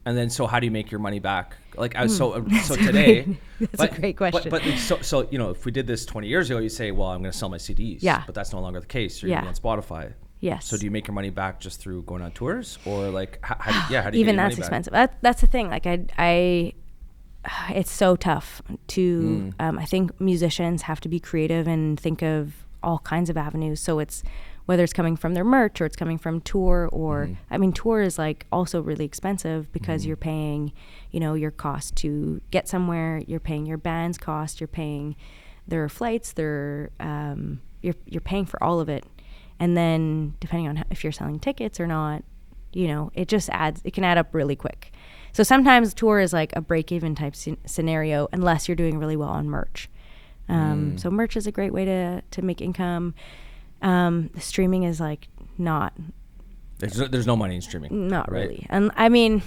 And then, so how do you make your money back? Like, so today, that's a great question. But so you know, if we did this 20 years ago, you say, well, I'm going to sell my CDs. Yeah. But that's no longer the case. You're going to be on Spotify. Yes. So do you make your money back just through going on tours, or like, how do you even get your that's money expensive. That's the thing. Like it's so tough to. I think musicians have to be creative and think of all kinds of avenues. So it's whether it's coming from their merch or it's coming from tour, or I mean, tour is like also really expensive because you're paying, you know, your cost to get somewhere. You're paying your band's cost. You're paying their flights. You're paying for all of it. And then depending on if you're selling tickets or not, you know, it can add up really quick. So sometimes tour is like a break-even type scenario unless you're doing really well on merch. So merch is a great way to make income. Streaming is like not. There's no money in streaming. Not right? really. And I mean,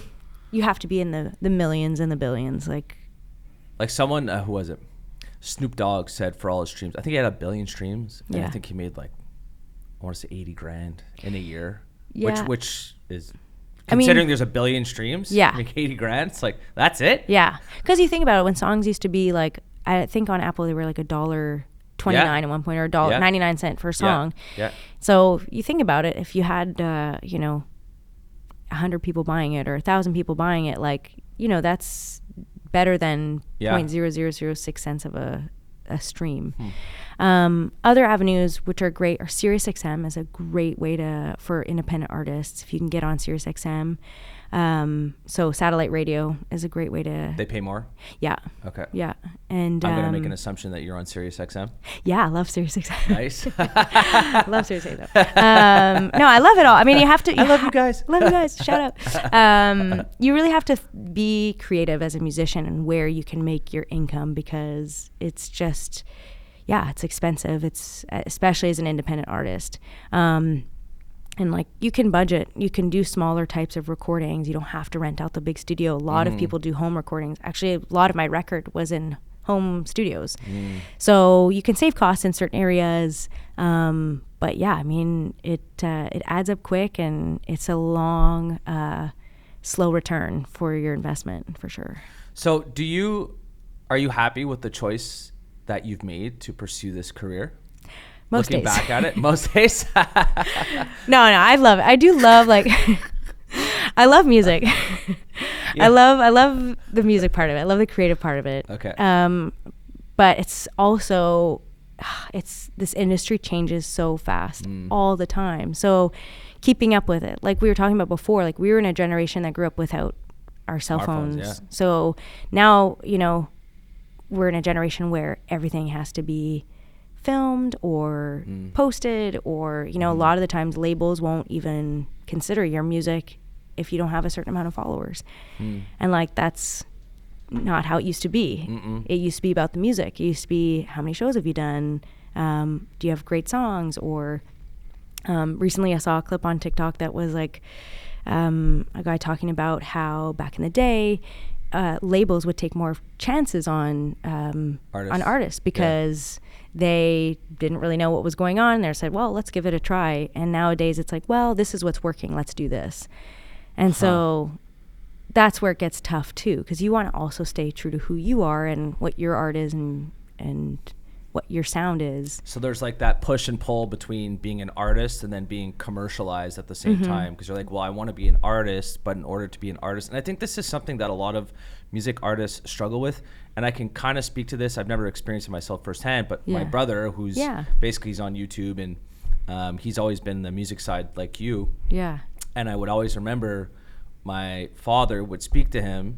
you have to be in the millions and the billions. Like someone, who was it? Snoop Dogg said for all his streams, I think he had 1 billion streams. And I think he made like, I want to say 80 grand in a year. Yeah. Which is, considering there's 1 billion streams, make 80 grand. It's like, that's it? Yeah. Because you think about it, when songs used to be like, I think on Apple they were like $1.29 at one point, or $1.99 for a song. Yeah. So you think about it, if you had, you know, 100 people buying it or 1,000 people buying it, like, you know, that's better than 0.0006 cents of a stream. Other avenues which are great are SiriusXM is a great way for independent artists if you can get on SiriusXM. So satellite radio is a great way to. They pay more? Yeah. Okay. Yeah. And I'm gonna make an assumption that you're on SiriusXM. Yeah, I love SiriusXM. Nice. Love SiriusXM. No, I love it all. I mean, you have to. I love you guys. Love you guys. Shout out. You really have to be creative as a musician and where you can make your income, because it's just, it's expensive. It's especially as an independent artist. And like, you can budget, you can do smaller types of recordings. You don't have to rent out the big studio. A lot of people do home recordings. Actually, a lot of my record was in home studios. So you can save costs in certain areas. But yeah, I mean, it adds up quick, and it's a long, slow return for your investment, for sure. So are you happy with the choice that you've made to pursue this career? Most Looking days. back at it, most days. No, I love it. I do love, like, I love music. I love the music part of it. I love the creative part of it. Okay. But it's also, this industry changes so fast all the time. So keeping up with it, like we were talking about before, like we were in a generation that grew up without our cell phones. Yeah. So now, you know, we're in a generation where everything has to be filmed or posted, or, you know, a lot of the times labels won't even consider your music if you don't have a certain amount of followers. And like, that's not how it used to be. It used to be about the music. It used to be, how many shows have you done? Do you have great songs? Or recently I saw a clip on TikTok that was like a guy talking about how back in the day labels would take more chances on artists because they didn't really know what was going on. They said, well, let's give it a try. And nowadays it's like, well, this is what's working, let's do this. And so that's where it gets tough too, because you want to also stay true to who you are and what your art is and what your sound is. So there's like that push and pull between being an artist and then being commercialized at the same time, because you're like, well, I want to be an artist, but in order to be an artist, and I think this is something that a lot of music artists struggle with, and I can kind of speak to this. I've never experienced it myself firsthand, but my brother, who's basically, he's on YouTube, and he's always been the music side like you. Yeah. And I would always remember my father would speak to him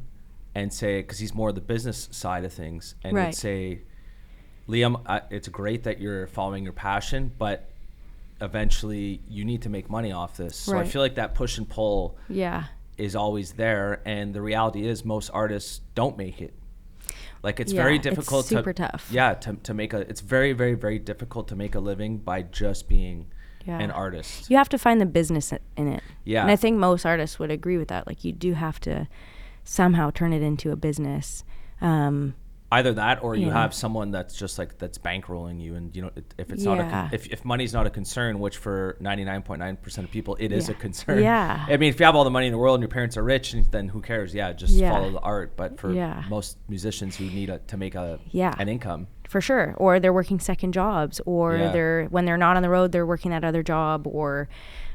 and say, because he's more the business side of things, and would say, Liam, it's great that you're following your passion, but eventually you need to make money off this. So I feel like that push and pull is always there. And the reality is most artists don't make it. Like it's very difficult. It's super tough. Yeah, to make it's very, very, very difficult to make a living by just being an artist. You have to find the business in it. Yeah. And I think most artists would agree with that. Like you do have to somehow turn it into a business. Either that, or you have someone that's just like that's bankrolling you, and if it's not if money's not a concern, which for 99.9% of people it is a concern. Yeah. I mean, if you have all the money in the world and your parents are rich, then who cares? Yeah, just follow the art. But for most musicians who need to make an income, for sure, or they're working second jobs, or when they're not on the road, they're working that other job, or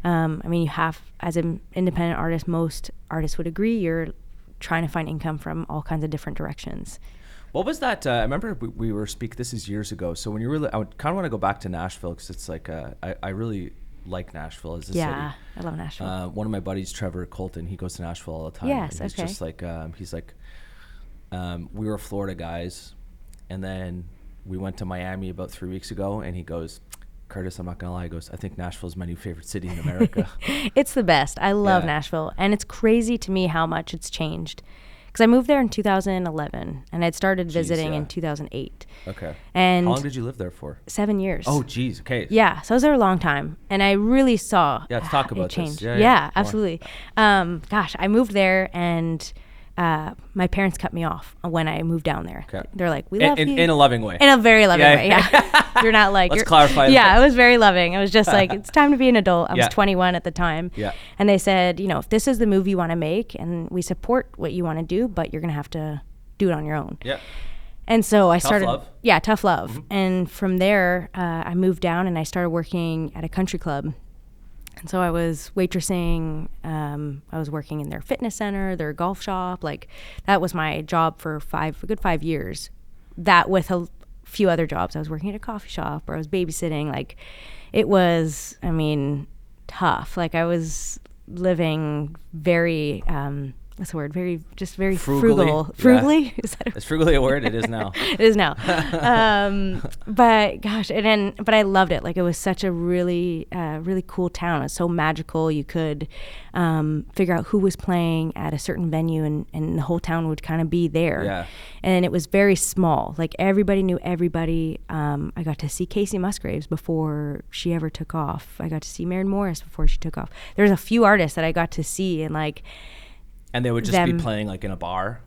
I mean, you have as an independent artist, most artists would agree, you're trying to find income from all kinds of different directions. What was that? I remember we were speaking, this is years ago. So when you I would kind of want to go back to Nashville because it's like, I really like Nashville as a city. Yeah, I love Nashville. One of my buddies, Trevor Colton, he goes to Nashville all the time. Yes, and he's just like, we were Florida guys. And then we went to Miami about 3 weeks ago and he goes, Curtis, I'm not going to lie. He goes, I think Nashville's my new favorite city in America. It's the best. I love Nashville. And it's crazy to me how much it's changed. Because I moved there in 2011, and I'd started visiting in 2008. Okay. And how long did you live there for? 7 years. Oh, geez. Okay. Yeah, so I was there a long time, and I really saw let's talk about it change. This. Yeah, absolutely. Gosh, I moved there, and my parents cut me off when I moved down there. Okay. They're like, we love you. In a loving way. In a very loving way, yeah. You're not like... Let's clarify that. Yeah, it was very loving. I was just like, it's time to be an adult. I was 21 at the time. Yeah. And they said, if this is the move you want to make, and we support what you want to do, but you're going to have to do it on your own. Yeah. And so I started... Tough love. Yeah, tough love. Mm-hmm. And from there, I moved down and I started working at a country club. And so I was waitressing, I was working in their fitness center, their golf shop. Like that was my job for a good 5 years. That with a few other jobs. I was working at a coffee shop or I was babysitting. Like it was, tough. Like I was living very, what's the word? Very frugal. Frugally? Yeah. Is frugally a word? It is now. It is now. But gosh, but I loved it. Like it was such a really cool town. It was so magical. You could figure out who was playing at a certain venue and the whole town would kind of be there. Yeah. And it was very small. Like everybody knew everybody. I got to see Casey Musgraves before she ever took off. I got to see Maren Morris before she took off. There's a few artists that I got to see and like... And they would just be playing like in a bar?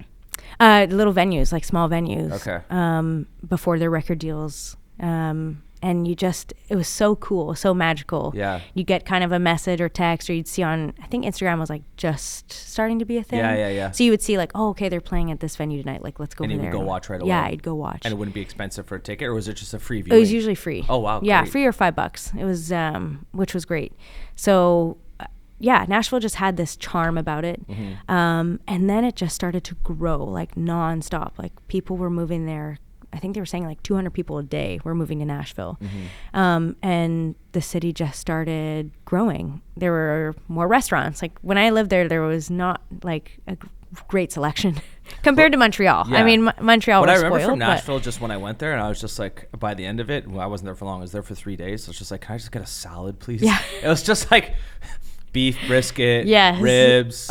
Little venues, like small venues. Okay. Before their record deals. And it was so cool, so magical. Yeah. You get kind of a message or text or you'd see on, I think Instagram was like just starting to be a thing. Yeah. So you would see like, oh, okay, they're playing at this venue tonight. Like, let's go over there. And you would go watch right away? Yeah, I'd go watch. And it wouldn't be expensive for a ticket or was it just a free viewing? It was usually free. Oh, wow. Yeah, great. free or $5. It was, which was great. So... Nashville just had this charm about it. Mm-hmm. And then it just started to grow like nonstop. Like people were moving there. I think they were saying like 200 people a day were moving to Nashville. Mm-hmm. And the city just started growing. There were more restaurants. Like when I lived there was not like a great selection compared to Montreal. Yeah. I mean, Montreal was spoiled. What I remember from Nashville, just when I went there, and I was just like, by the end of it, I wasn't there for long. I was there for 3 days. So I was just like, can I just get a salad, please? Yeah. It was just like... beef brisket, yes. ribs,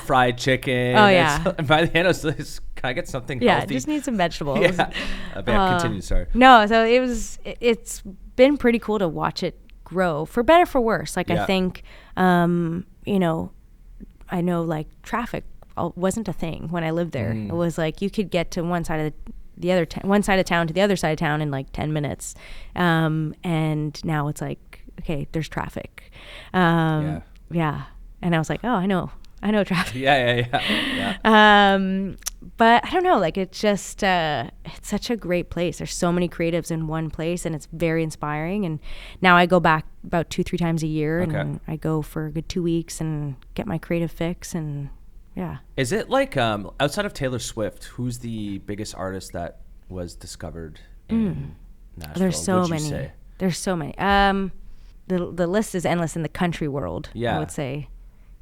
fried chicken. Oh, yeah. And by the end, I was like, can I get something healthy? Yeah, just need some vegetables. Yeah. Continue, sorry. No, so it's been pretty cool to watch it grow, for better, for worse. Like, I think, I know, like, traffic wasn't a thing when I lived there. It was like, you could get to one side of one side of town to the other side of town in like 10 minutes. And now it's like, okay, there's traffic. Yeah. And I was like, oh, I know traffic. Yeah. But I don't know, like it's just, it's such a great place. There's so many creatives in one place and it's very inspiring. And now I go back about 2-3 times a year and I go for a good 2 weeks and get my creative fix and yeah. Is it like, outside of Taylor Swift, who's the biggest artist that was discovered in Nashville? There's so many. The list is endless in the country world. Yeah. I would say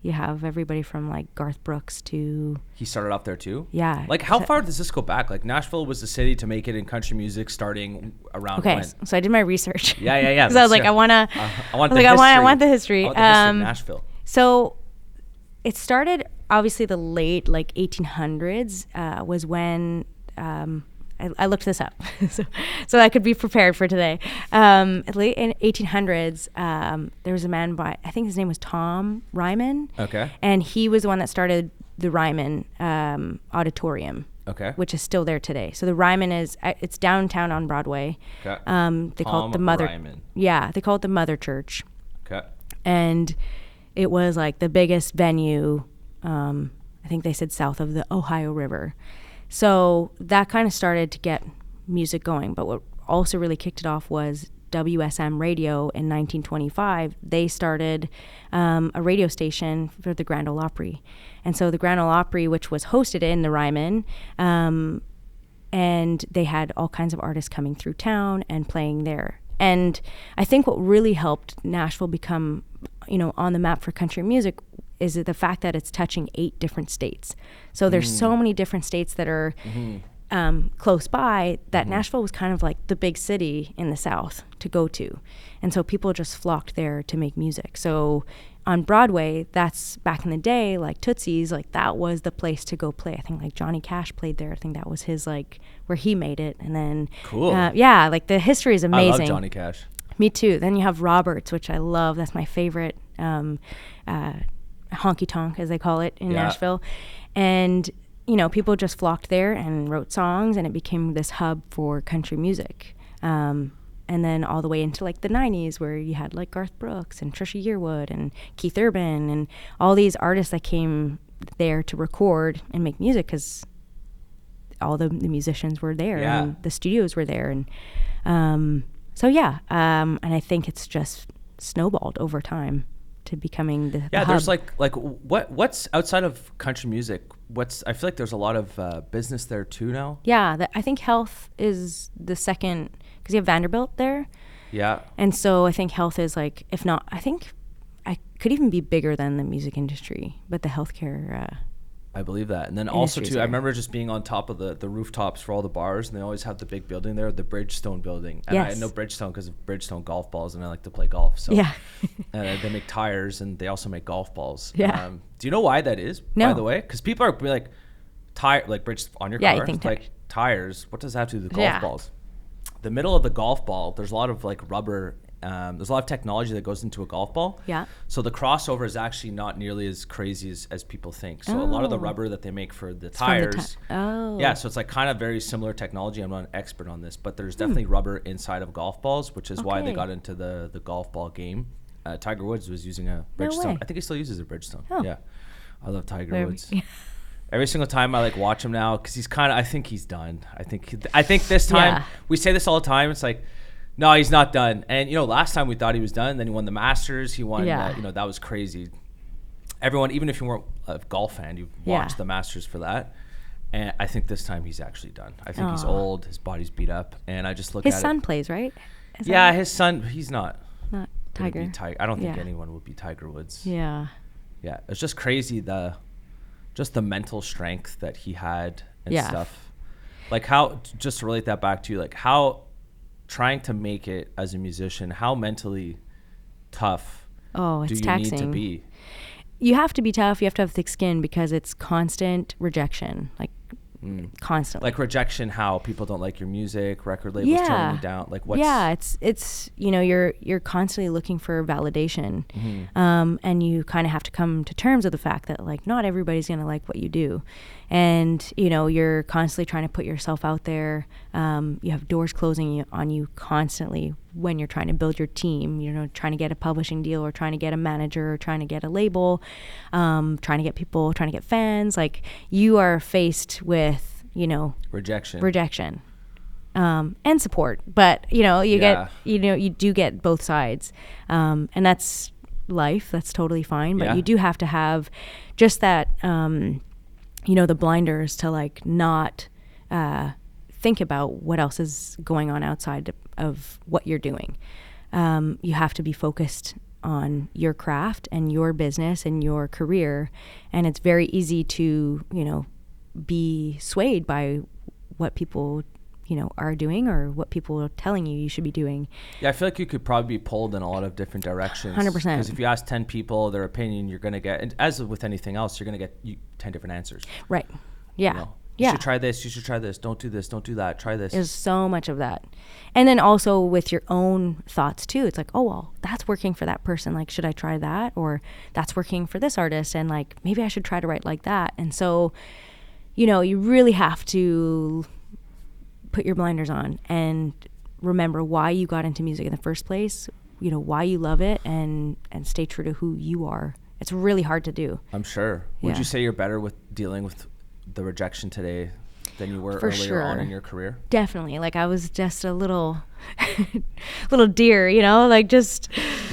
you have everybody from like Garth Brooks to... He started off there too? Yeah. Like how far does this go back? Like Nashville was the city to make it in country music starting around when? So I did my research. Yeah. Because I was like, I want the history. I want the history of Nashville. So it started obviously the late like 1800s was when I looked this up so I could be prepared for today. Late in 1800s, there was a man I think his name was Tom Ryman. Okay. And he was the one that started the Ryman Auditorium. Okay. Which is still there today. So the Ryman it's downtown on Broadway. Okay. They call it the Mother. Ryman. Yeah, they call it the Mother Church. Okay. And it was like the biggest venue. I think they said south of the Ohio River. So that kind of started to get music going. But what also really kicked it off was WSM Radio in 1925. They started a radio station for the Grand Ole Opry. And so the Grand Ole Opry, which was hosted in the Ryman, and they had all kinds of artists coming through town and playing there. And I think what really helped Nashville become, on the map for country music is the fact that it's touching 8 different states. So there's so many different states that are close by that Nashville was kind of like the big city in the South to go to. And so people just flocked there to make music. So on Broadway, that's back in the day, like Tootsie's, like that was the place to go play. I think like Johnny Cash played there. I think that was his like where he made it. And then cool. Yeah, like the history is amazing. I love Johnny Cash. Me too. Then you have Roberts, which I love. That's my favorite honky tonk, as they call it in Nashville. And people just flocked there and wrote songs, and it became this hub for country music. And then all the way into like the 90s, where you had like Garth Brooks and Trisha Yearwood and Keith Urban and all these artists that came there to record and make music because all the musicians were there and the studios were there. And and I think it's just snowballed over time to becoming the hub. There's like what's outside of country music, I feel like there's a lot of business there too now. I think health is the second, because you have Vanderbilt there. Yeah. And so I think health is like, if not, I think I could even be bigger than the music industry, but the healthcare I believe that. And then also too, there. I remember just being on top of the rooftops for all the bars, and they always have the big building there, the Bridgestone building. And I know Bridgestone because of Bridgestone golf balls, and I like to play golf. So and they make tires, and they also make golf balls. Yeah. Do you know why that is, by the way? Because people are like, tire, like Bridge on your car, you think like tires. What does that have to do with the golf balls? The middle of the golf ball, there's a lot of like rubber. There's a lot of technology that goes into a golf ball. Yeah. So the crossover is actually not nearly as crazy as people think. So a lot of the rubber that they make for the tires. Yeah. So it's like kind of very similar technology. I'm not an expert on this, but there's definitely rubber inside of golf balls, which is why they got into the golf ball game. Tiger Woods was using a Bridgestone. No way. I think he still uses a Bridgestone. Oh. Yeah. I love Tiger Woods. Every single time I like watch him now, because I think he's done. I think this time, we say this all the time. It's like, no, he's not done. And, last time we thought he was done. Then he won the Masters. He won, that was crazy. Everyone, even if you weren't a golf fan, you watched the Masters for that. And I think this time he's actually done. I think he's old. His body's beat up. And I just look at it. His son plays, right? His son, he's not Tiger. I don't think anyone would be Tiger Woods. Yeah. Yeah. It's just crazy, the mental strength that he had and stuff. Like how, just to relate that back to you, like how trying to make it as a musician, how mentally tough it's do you taxing. need to be? You have to be tough. You have to have thick skin because it's constant rejection, like constantly. Like rejection, how people don't like your music, record labels turning you down. Like what's? Yeah, it's you're constantly looking for validation, and you kind of have to come to terms with the fact that like not everybody's gonna like what you do, and you're constantly trying to put yourself out there. You have doors closing on you constantly when you're trying to build your team. Trying to get a publishing deal, or trying to get a manager, or trying to get a label, trying to get people, trying to get fans. Like you are faced with rejection. And support, but you do get both sides, and that's life. That's totally fine. But you do have to have just that, the blinders to like not think about what else is going on outside of what you're doing. You have to be focused on your craft and your business and your career, and it's very easy to be swayed by what people are doing or what people are telling you should be doing. Yeah, I feel like you could probably be pulled in a lot of different directions. 100%. Because if you ask 10 people their opinion, you're going to get, and as with anything else, you're going to get 10 different answers. Right. Yeah. You should try this. You should try this. Don't do this. Don't do that. Try this. There's so much of that. And then also with your own thoughts too. It's like, oh, well, that's working for that person. Like, should I try that? Or that's working for this artist. And like, maybe I should try to write like that. And so, you know, you really have to put your blinders on and remember why you got into music in the first place, you know, why you love it, and stay true to who you are. It's really hard to do. I'm sure. Would you say you're better with dealing with the rejection today than you were earlier on in your career? Definitely. Like, I was just a little deer, you know, like just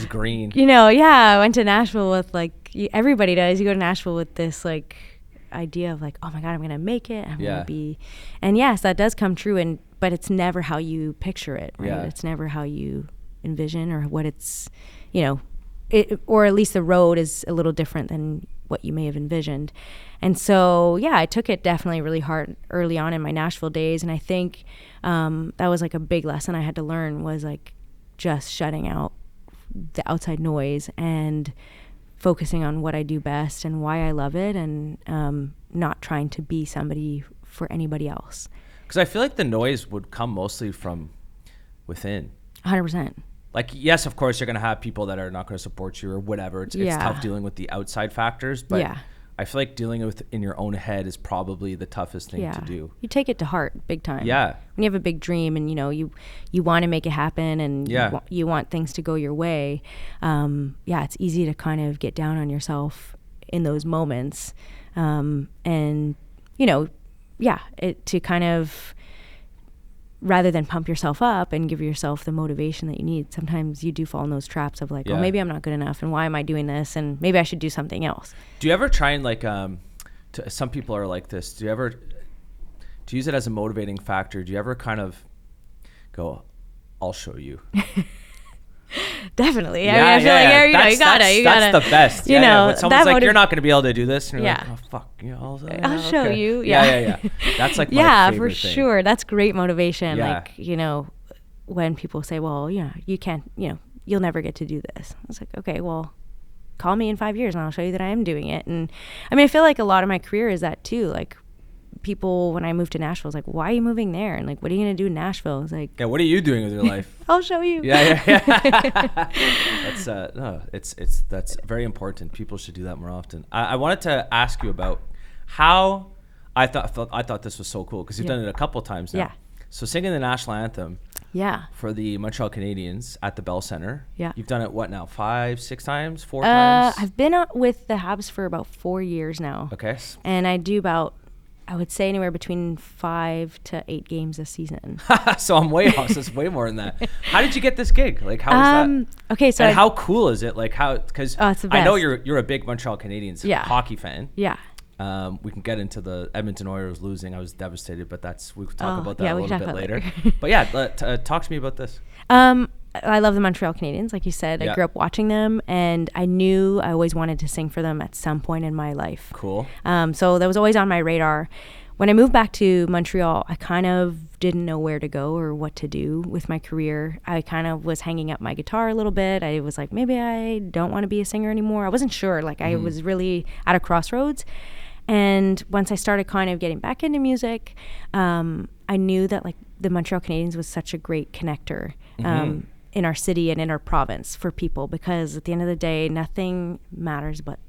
green. You know, yeah. I went to Nashville with like everybody does. You go to Nashville with this like idea of like, oh my God, I'm gonna make it. I'm gonna be, and yes, that does come true. But it's never how you picture it, right? Yeah. It's never how you envision or what it's, you know, or at least the road is a little different than what you may have envisioned. And so, yeah, I took it definitely really hard early on in my Nashville days. And I think that was like a big lesson I had to learn, was like just shutting out the outside noise and focusing on what I do best and why I love it, and not trying to be somebody for anybody else. Because I feel like the noise would come mostly from within. 100%. Like, yes, of course, you're going to have people that are not going to support you or whatever. It's tough dealing with the outside factors, but I feel like dealing with in your own head is probably the toughest thing to do. You take it to heart big time. Yeah. When you have a big dream and, you know, you want to make it happen and you want things to go your way, it's easy to kind of get down on yourself in those moments. And, you know, to kind of, rather than pump yourself up and give yourself the motivation that you need, sometimes you do fall in those traps of like, oh, maybe I'm not good enough, and why am I doing this, and maybe I should do something else. Do you ever try and like, some people are like this, do you ever, to use it as a motivating factor, do you ever kind of go, I'll show you? Definitely. I mean, I feel like you gotta. That's the best. You know, when someone's like, you're not going to be able to do this, and you're like, oh fuck, I'll show you. Yeah. That's like my favorite for thing. sure. That's great motivation. Yeah. Like, you know, when people say, well, you know, you can't, you know, you'll never get to do this. I was like, okay, well, call me in 5 years and I'll show you that I am doing it. And I mean, I feel like a lot of my career is that too. Like, people, when I moved to Nashville, was like, why are you moving there? And like, what are you going to do in Nashville? It's like, what are you doing with your life? I'll show you. That's very important. People should do that more often. I wanted to ask you about how I thought this was so cool, because you've done it a couple times now. So singing the national anthem for the Montreal Canadiens at the Bell Centre. You've done it what now? 5, 6 times? 4 times? I've been with the Habs for about 4 years now. Okay. And I do about, I would say, anywhere between 5 to 8 games a season. So I'm way off. So it's way more than that. How did you get this gig? Like, how was that? Okay, so how cool is it? Like, how? Because I know you're a big Montreal Canadiens hockey fan. Yeah. We can get into the Edmonton Oilers losing. I was devastated, but we can talk about that a little bit later. But talk to me about this. I love the Montreal Canadiens, like you said. I grew up watching them, and I knew I always wanted to sing for them at some point in my life. Cool. So that was always on my radar. When I moved back to Montreal, I kind of didn't know where to go or what to do with my career. I kind of was hanging up my guitar a little bit. I was like, maybe I don't want to be a singer anymore. I wasn't sure. Like, I was really at a crossroads. And once I started kind of getting back into music, I knew that like the Montreal Canadiens was such a great connector in our city and in our province for people, because at the end of the day, nothing matters but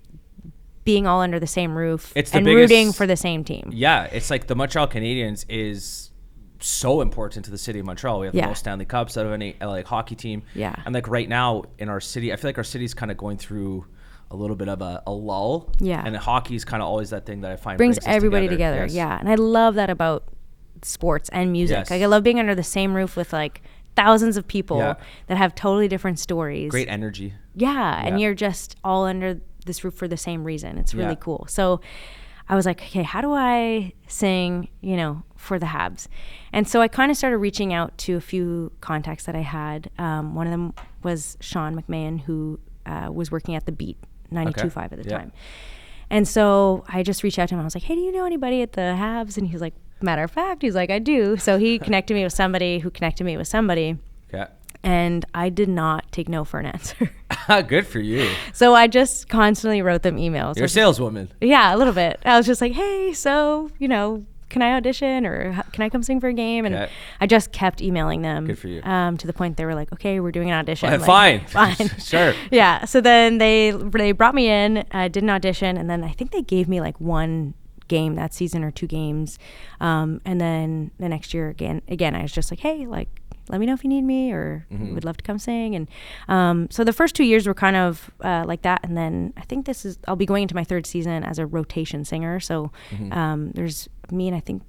being all under the same roof and rooting for the same team. Yeah, it's like the Montreal Canadiens is so important to the city of Montreal. We have the most Stanley Cups out of any like hockey team. Yeah. And like right now in our city, I feel like our city's kind of going through a little bit of a lull. Yeah. And hockey is kind of always that thing that I find brings everybody together. Yes. Yeah. And I love that about sports and music. Yes. Like, I love being under the same roof with like thousands of people that have totally different stories. Great energy. Yeah. And you're just all under this roof for the same reason. It's really cool. So I was like, okay, how do I sing, you know, for the Habs? And so I kind of started reaching out to a few contacts that I had. One of them was Sean McMahon, who was working at the Beat 92.5 at the time. And so I just reached out to him. I was like, hey, do you know anybody at the Habs? And he was like, matter of fact, he's like, I do. So he connected me with somebody who connected me with somebody. Okay. And I did not take no for an answer. Good for you. So I just constantly wrote them emails. You're a saleswoman. Yeah, a little bit. I was just like, hey, so, you know, can I audition, or can I come sing for a game? And Okay. I just kept emailing them. Good for you. To the point they were like, okay, we're doing an audition. Well, Like, fine. Sure. Yeah. So then they brought me in, did an audition, and then I think they gave me like one game that season or 2 games. And then the next year again, I was just like, hey, like, let me know if you need me, or would love to come sing. And so the first 2 years were kind of like that. And then I think I'll be going into my 3rd season as a rotation singer. So there's me and I think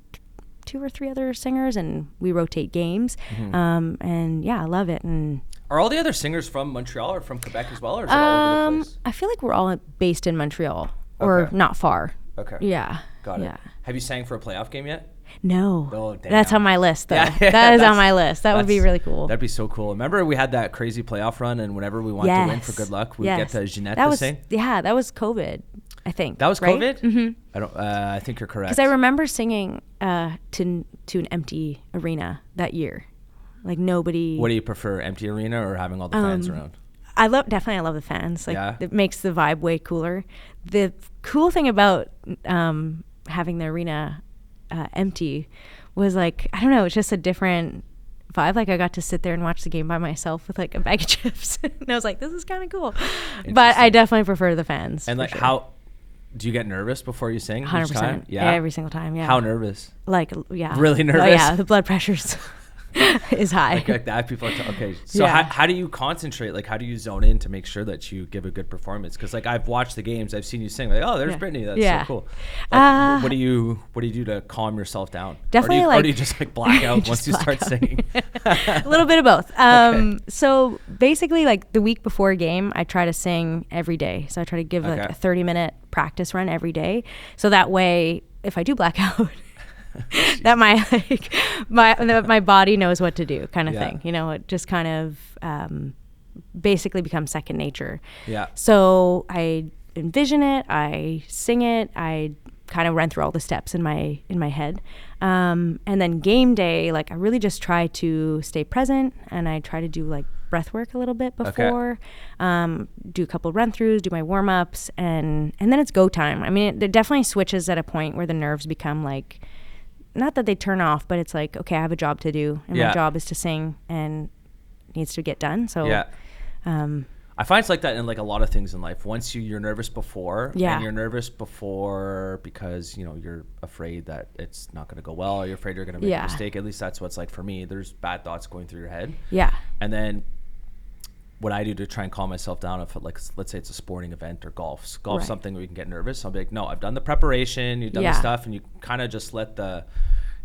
2 or 3 other singers, and we rotate games. And yeah, I love it. And are all the other singers from Montreal or from Quebec as well, or is it all over the place? I feel like we're all based in Montreal or not far. Okay. Yeah. Got it. Yeah. Have you sang for a playoff game yet? No. Oh, damn. That's on my list, though. Yeah, that is on my list. That would be really cool. That'd be so cool. Remember we had that crazy playoff run, and whenever we wanted to win for good luck, we'd get to Jeanette to sing? Yeah, that was COVID, I think. That was right? COVID? Mm-hmm. I think you're correct. Because I remember singing to an empty arena that year. Like nobody... What do you prefer, empty arena or having all the fans around? I love the fans. Like it makes the vibe way cooler. The cool thing about having the arena empty was like, I don't know, it's just a different vibe. Like I got to sit there and watch the game by myself with like a bag of chips. And I was like, this is kind of cool. But I definitely prefer the fans. And like how do you get nervous before you sing? 100%. Yeah. Every single time. Yeah. How nervous? Like, yeah. Really nervous? Oh, yeah. The blood pressure's is high. Like that, people are okay. So how do you concentrate? Like, how do you zone in to make sure that you give a good performance? Because like I've watched the games, I've seen you sing. Like, oh, there's Brittany. That's so cool. Like, what do you do to calm yourself down? Definitely, or do you just like black out once you start singing? A little bit of both. So basically, like the week before a game, I try to sing every day. So I try to give like a 30-minute practice run every day. So that way, if I do black out. that my body knows what to do, kind of thing. You know, it just kind of basically becomes second nature. Yeah. So I envision it, I sing it, I kind of run through all the steps in my head, and then game day, like I really just try to stay present, and I try to do like breath work a little bit before, do a couple run throughs, do my warm ups, and then it's go time. I mean, it definitely switches at a point where the nerves become like. Not that they turn off, but it's like, okay, I have a job to do, and my job is to sing, and it needs to get done. So, I find it's like that in like a lot of things in life. Once you're nervous before, and you're nervous before because you're afraid that it's not going to go well, or you're afraid you're going to make a mistake. At least that's what's like for me. There's bad thoughts going through your head. Yeah, and then. What I do to try and calm myself down, if like let's say it's a sporting event or golf's something where you can get nervous, I'll be like, no, I've done the preparation, you've done the stuff, and you kind of just let the.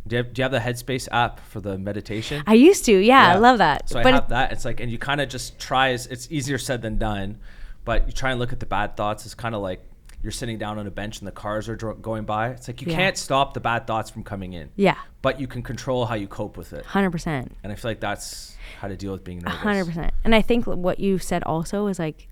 Do you have the Headspace app for the meditation? I used to, I love that. So I have that. It's like, and you kind of just try. It's easier said than done, but you try and look at the bad thoughts. It's kind of like you're sitting down on a bench and the cars are going by. It's like you can't stop the bad thoughts from coming in. Yeah. But you can control how you cope with it. 100%. And I feel like that's how to deal with being nervous. 100%. And I think what you said also is like,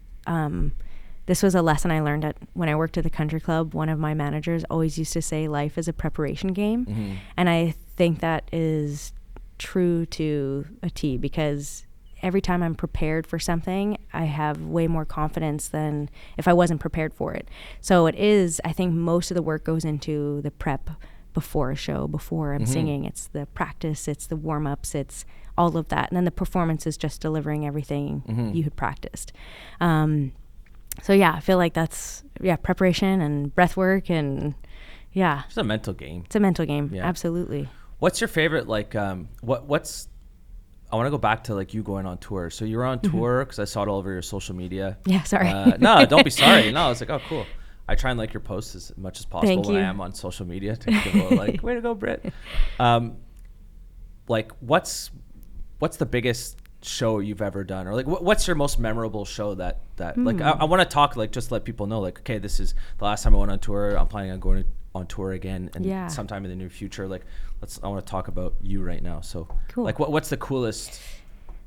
this was a lesson I learned when I worked at the country club. One of my managers always used to say life is a preparation game. Mm-hmm. And I think that is true to a T, because every time I'm prepared for something, I have way more confidence than if I wasn't prepared for it. So it is, I think most of the work goes into the prep before a show, before I'm singing. It's the practice, it's the warm-ups, it's all of that. And then the performance is just delivering everything you had practiced. So I feel like that's, preparation and breath work and It's a mental game. It's a mental game, absolutely. What's your favorite, like, what's, I want to go back to like you going on tour. So you were on tour because I saw it all over your social media. Yeah, sorry. No, don't be sorry. No, I was like, oh, cool. I try and like your posts as much as possible Thank when you. I am on social media to give a like, way to go, Britt. Like, what's the biggest show you've ever done, or like what's your most memorable show that like I want to talk, like, just let people know, like, okay, this is the last time I went on tour. I'm planning on going on tour again, and sometime in the near future. Like, I want to talk about you right now. So cool. Like, what's the coolest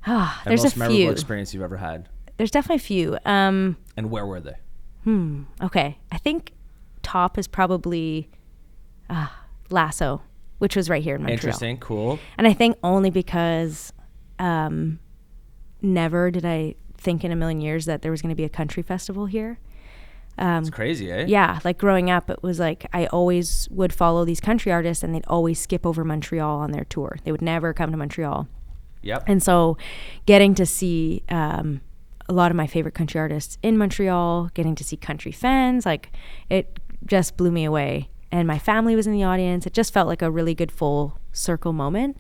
and most memorable experience you've ever had? There's definitely a few. And where were they? Okay, I think top is probably Lasso, which was right here in Montreal. Interesting, cool. And I think only because never did I think in a million years that there was going to be a country festival here. It's crazy, eh? Yeah, like growing up, it was like I always would follow these country artists, and they'd always skip over Montreal on their tour. They would never come to Montreal. Yep. And so getting to see a lot of my favorite country artists in Montreal, getting to see country fans, like it just blew me away. And my family was in the audience. It just felt like a really good full circle moment.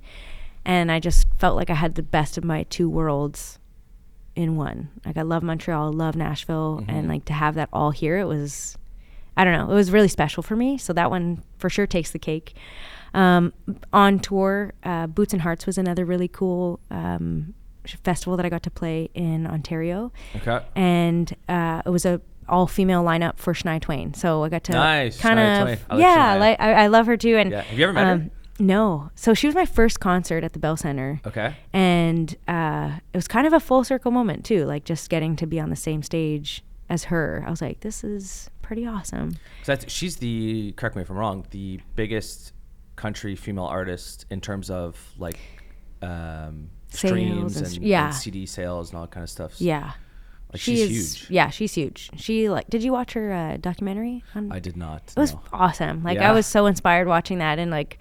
And I just felt like I had the best of my two worlds in one. Like I love Montreal, love Nashville, and like to have that all here, it was, I don't know, it was really special for me. So that one for sure takes the cake. On tour, Boots and Hearts was another really cool festival that I got to play in Ontario. Okay. And it was a all-female lineup for Shania Twain. So I got to kind of, I love her too. And have you ever met her? No. So she was my first concert at the Bell Center. Okay. And it was kind of a full circle moment too, like just getting to be on the same stage as her. I was like, this is pretty awesome. She's the, correct me if I'm wrong, the biggest country female artist in terms of like streams and CD sales and all that kind of stuff. Yeah. Like she's huge. Yeah, she's huge. She did you watch her documentary? I did not. It was awesome. Like I was so inspired watching that, and like,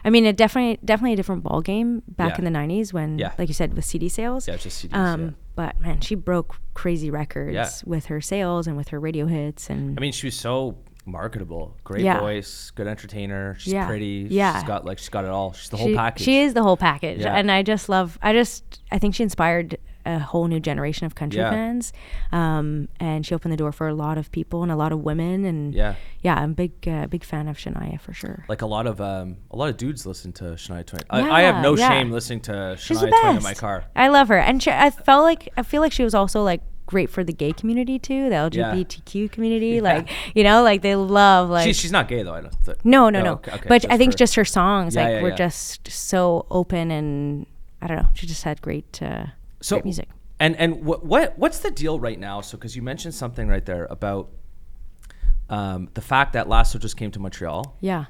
I mean, it definitely a different ball game back in the 90s when, like you said, with CD sales. Yeah, just CDs. But man, she broke crazy records with her sales and with her radio hits. And I mean, she was so marketable. Great voice, good entertainer. She's pretty. Yeah. She's got it all. She's the whole package. She is the whole package. Yeah. And I think she inspired a whole new generation of country fans. And she opened the door for a lot of people and a lot of women. And I'm a big fan of Shania for sure. Like a lot of dudes listen to Shania Twain. I have no shame listening to Shania Twain in my car. I love her. And I feel like she was also like great for the gay community too, the LGBTQ community. Like, you know, like they love like she's not gay though. I don't think. No. Okay, but I think just her songs were just so open, and I don't know, she just had great great music. And what's the deal right now? So because you mentioned something right there about the fact that Lasso just came to Montreal. Yeah.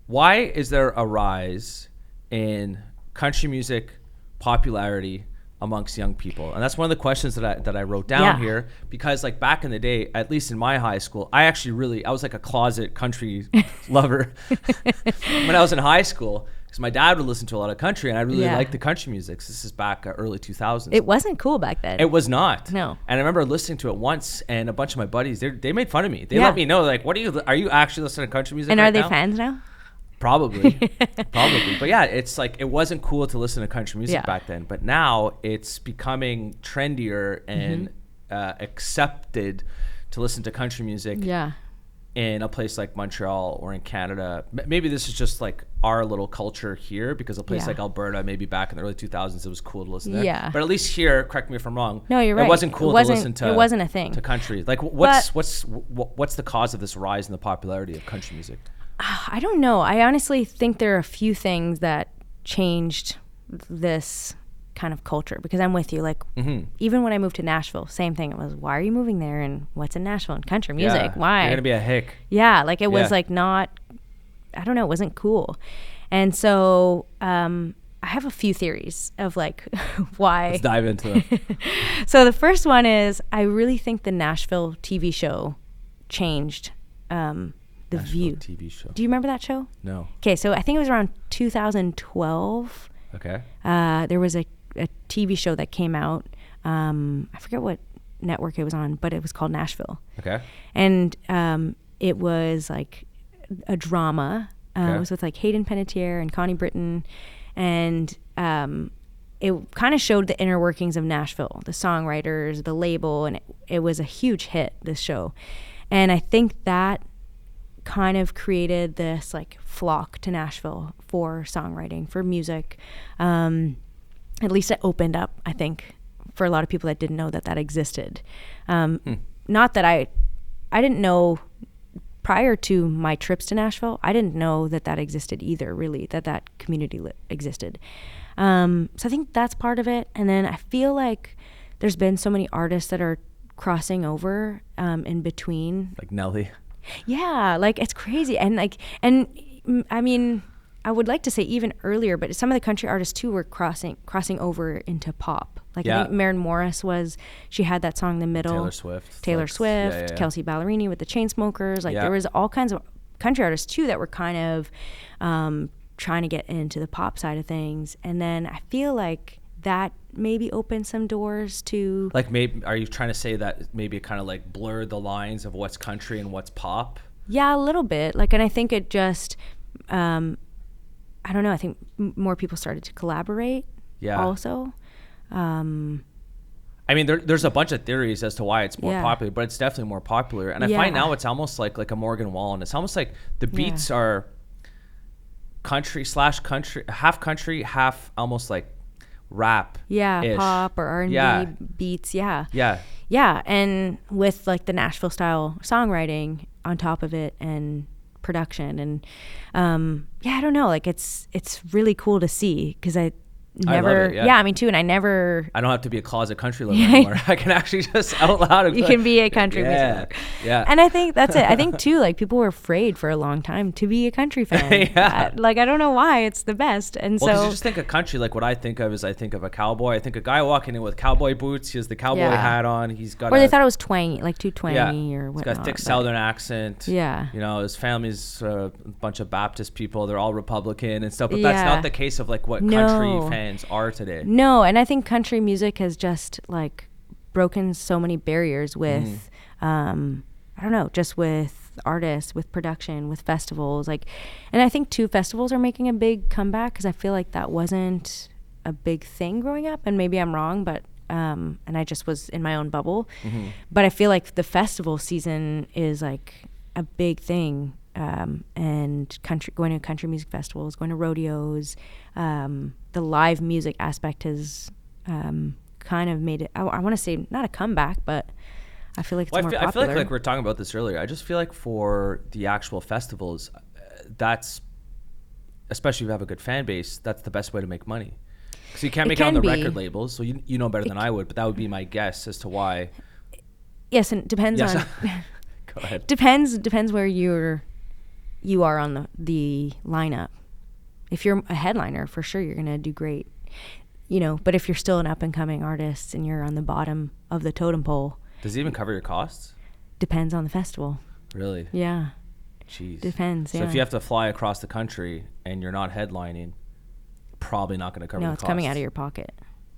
Why is there a rise in country music popularity amongst young people? And that's one of the questions that I wrote down here, because like back in the day, at least in my high school, I was like a closet country lover when I was in high school, because my dad would listen to a lot of country, and I really liked the country music. This is back early 2000s. It wasn't cool back then. It was not. No. And I remember listening to it once, and a bunch of my buddies, they made fun of me. They let me know, like, are you actually listening to country music and right are they now? Fans now? Probably. But yeah, it's like it wasn't cool to listen to country music back then, but now it's becoming trendier and accepted to listen to country music in a place like Montreal or in Canada. Maybe this is just like our little culture here, because a place like Alberta, maybe back in the early 2000s, it was cool to listen there. But at least here, correct me if I'm wrong, no, you're right. It wasn't cool to listen to. It wasn't a thing. To country. Like what's the cause of this rise in the popularity of country music? I don't know. I honestly think there are a few things that changed this kind of culture, because I'm with you. Like even when I moved to Nashville, same thing. It was, why are you moving there, and what's in Nashville and country music? Why? You're gonna be a hick. Yeah, like it was like not. I don't know. It wasn't cool, and so I have a few theories of like why. Let's dive into them. So the first one is, I really think the Nashville TV show changed. The Nashville View TV show. Do you remember that show? No. Okay, so I think it was around 2012. Okay. There was a TV show that came out. I forget what network it was on, but it was called Nashville. Okay. And it was like a drama. It was with like Hayden Panettiere and Connie Britton, and it kind of showed the inner workings of Nashville, the songwriters, the label, and it was a huge hit, this show. And I think that kind of created this like flock to Nashville for songwriting, for music. At least it opened up, I think, for a lot of people that didn't know that existed. Not that I didn't know prior to my trips to Nashville. I didn't know that existed either, really, that community existed. So I think that's part of it. And then I feel like there's been so many artists that are crossing over in between. Like Nelly. Yeah, like it's crazy. And I mean, I would like to say even earlier, but some of the country artists too were crossing over into pop. Like I think Maren Morris she had that song in the middle. Taylor Swift, Kelsey Ballerini with the Chainsmokers. Like there was all kinds of country artists too that were kind of trying to get into the pop side of things. And then I feel like that maybe opened some doors to... Like maybe, are you trying to say that maybe it kind of like blurred the lines of what's country and what's pop? Yeah, a little bit. Like, and I think it just... I don't know. I think more people started to collaborate. Yeah. Also, I mean, there's a bunch of theories as to why it's more popular, but it's definitely more popular. And I find now it's almost like a Morgan Wallen. It's almost like the beats are country, half country, half almost like rap. Yeah, pop or R&B beats. Yeah. And with like the Nashville style songwriting on top of it and production and I don't know, like it's really cool to see because I never me too, and I don't have to be a closet country lover anymore. I can actually just out loud you can be a country music lover. And I think that's it. I think too, like people were afraid for a long time to be a country fan. Like I don't know why, it's the best. And so you just think of country, like what I think of is I think of a cowboy. I think a guy walking in with cowboy boots, he has the cowboy hat on, he's got they thought it was twangy, like too twangy or whatnot. He's got a thick southern accent. You know, his family's a bunch of Baptist people, they're all Republican and stuff, but that's not the case of like what country fans are today. No, and I think country music has just like broken so many barriers with I don't know, just with artists, with production, with festivals, like, and I think too festivals are making a big comeback because I feel like that wasn't a big thing growing up, and maybe I'm wrong, but and I just was in my own bubble, but I feel like the festival season is like a big thing. And going to country music festivals, going to rodeos, the live music aspect has kind of made it, I want to say not a comeback, but I feel like it's more popular. I feel like we were talking about this earlier. I just feel like for the actual festivals, that's, especially if you have a good fan base, that's the best way to make money. So you can't make it on the record labels, so you know better than I would, but that would be my guess as to why. Yes, and it depends on... Go ahead. Depends where you are on the lineup. If you're a headliner, for sure you're gonna do great, you know. But if you're still an up and coming artist and you're on the bottom of the totem pole, does it even cover your costs? Depends on the festival. Really? Yeah. Jeez. Depends. So if you have to fly across the country and you're not headlining, probably not going to cover. No, the it's costs. Coming out of your pocket.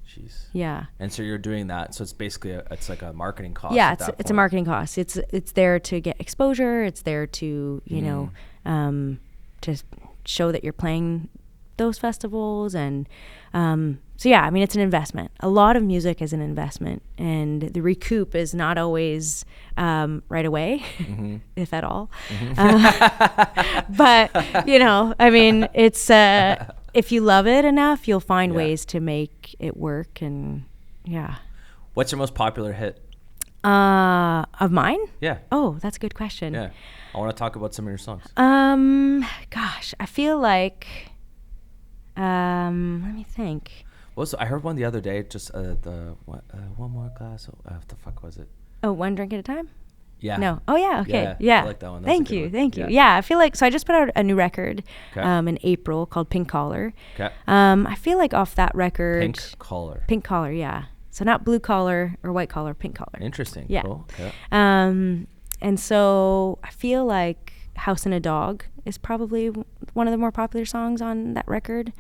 Jeez. Yeah. And so you're doing that. So it's basically it's like a marketing cost. Yeah, it's a marketing cost. It's there to get exposure. It's there to to show that you're playing those festivals, and so yeah, I mean it's an investment. A lot of music is an investment, and the recoup is not always right away, if at all. But you know, I mean, it's if you love it enough, you'll find ways to make it work. And yeah. What's your most popular hit? Of mine? Yeah. Oh, that's a good question. Yeah. I want to talk about some of your songs. Gosh, I feel like, let me think. I heard one the other day, just one more glass. What the fuck was it? Oh, One Drink at a Time? Yeah. No. Oh, yeah. Okay. Yeah. I like that one. Thank you. Yeah, I feel like, so I just put out a new record in April called Pink Collar. Okay. I feel like off that record. Pink Collar, yeah. So not blue collar or white collar, pink collar. Interesting. Yeah. Cool. Okay. And so I feel like House and a Dog is probably one of the more popular songs on that record.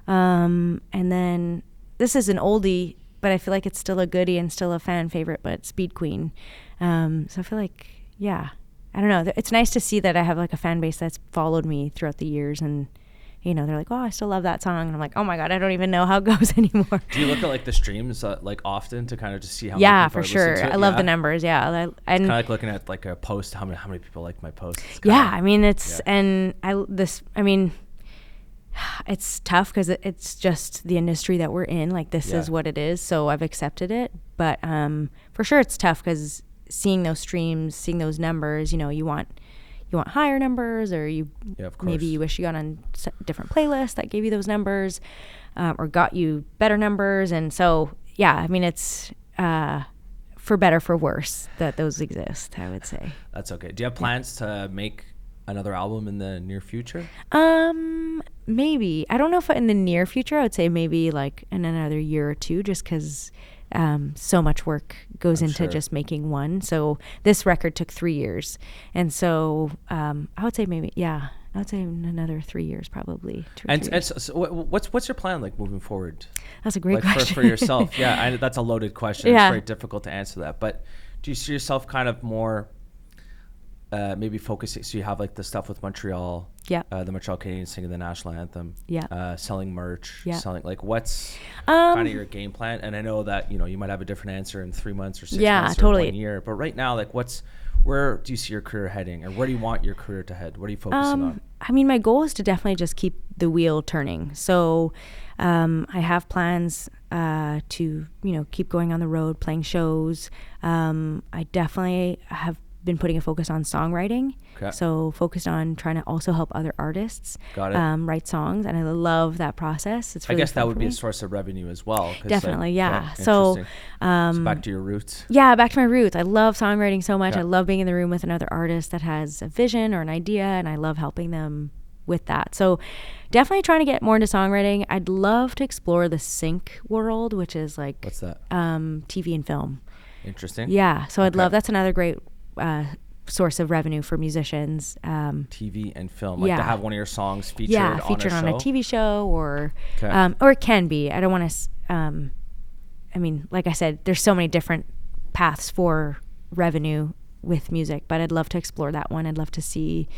And then this is an oldie, but I feel like it's still a goodie and still a fan favorite, but Speed Queen. So I feel like, yeah, I don't know. It's nice to see that I have like a fan base that's followed me throughout the years, and you know, they're like, oh, I still love that song. And I'm like, oh my God, I don't even know how it goes anymore. Do you look at like the streams like often to kind of just see how many people for sure. I love the numbers. Yeah. It's kind of like looking at like a post, how many people like my post. I mean, it's, and it's tough because it's just the industry that we're in. Like this is what it is. So I've accepted it. But for sure it's tough because seeing those streams, seeing those numbers, you know, you want higher numbers, or maybe you wish you got on different playlists that gave you those numbers, or got you better numbers. And so, yeah, I mean, it's for better, for worse that those exist, I would say. That's okay. Do you have plans to make another album in the near future? Maybe. I don't know if in the near future. I would say maybe like in another year or two, just because so much work goes into just making one. So this record took 3 years, and so I would say maybe I would say in another 3 years probably. And so what's your plan like moving forward? That's a great question for yourself. Yeah, that's a loaded question. Yeah. It's very difficult to answer that. But do you see yourself kind of more maybe focusing? So you have like the stuff with Montreal. Yeah. The Montreal Canadiens singing the national anthem. Yeah. Selling merch. Yeah. Selling like what's kind of your game plan? And I know that you might have a different answer in 3 months or 6 months or totally. 1 year. But right now, like where do you see your career heading, or where do you want your career to head? What are you focusing on? I mean, my goal is to definitely just keep the wheel turning. So I have plans to, keep going on the road, playing shows. I definitely have been putting a focus on songwriting. Okay. So focused on trying to also help other artists write songs. And I love that process. It's really I guess that would be me. a source of revenue as well. Definitely, yeah. So back to your roots. Yeah, back to my roots. I love songwriting so much. I love being in the room with another artist that has a vision or an idea, and I love helping them with that. So definitely trying to get more into songwriting. I'd love to explore the sync world, which is like what's that? TV and film. Interesting. Yeah. So I'd love, that's another great source of revenue for musicians. TV and film, like to have one of your songs featured on a TV show, or it can be. I don't want to. I mean, like I said, there's so many different paths for revenue with music, but I'd love to explore that one. I'd love to see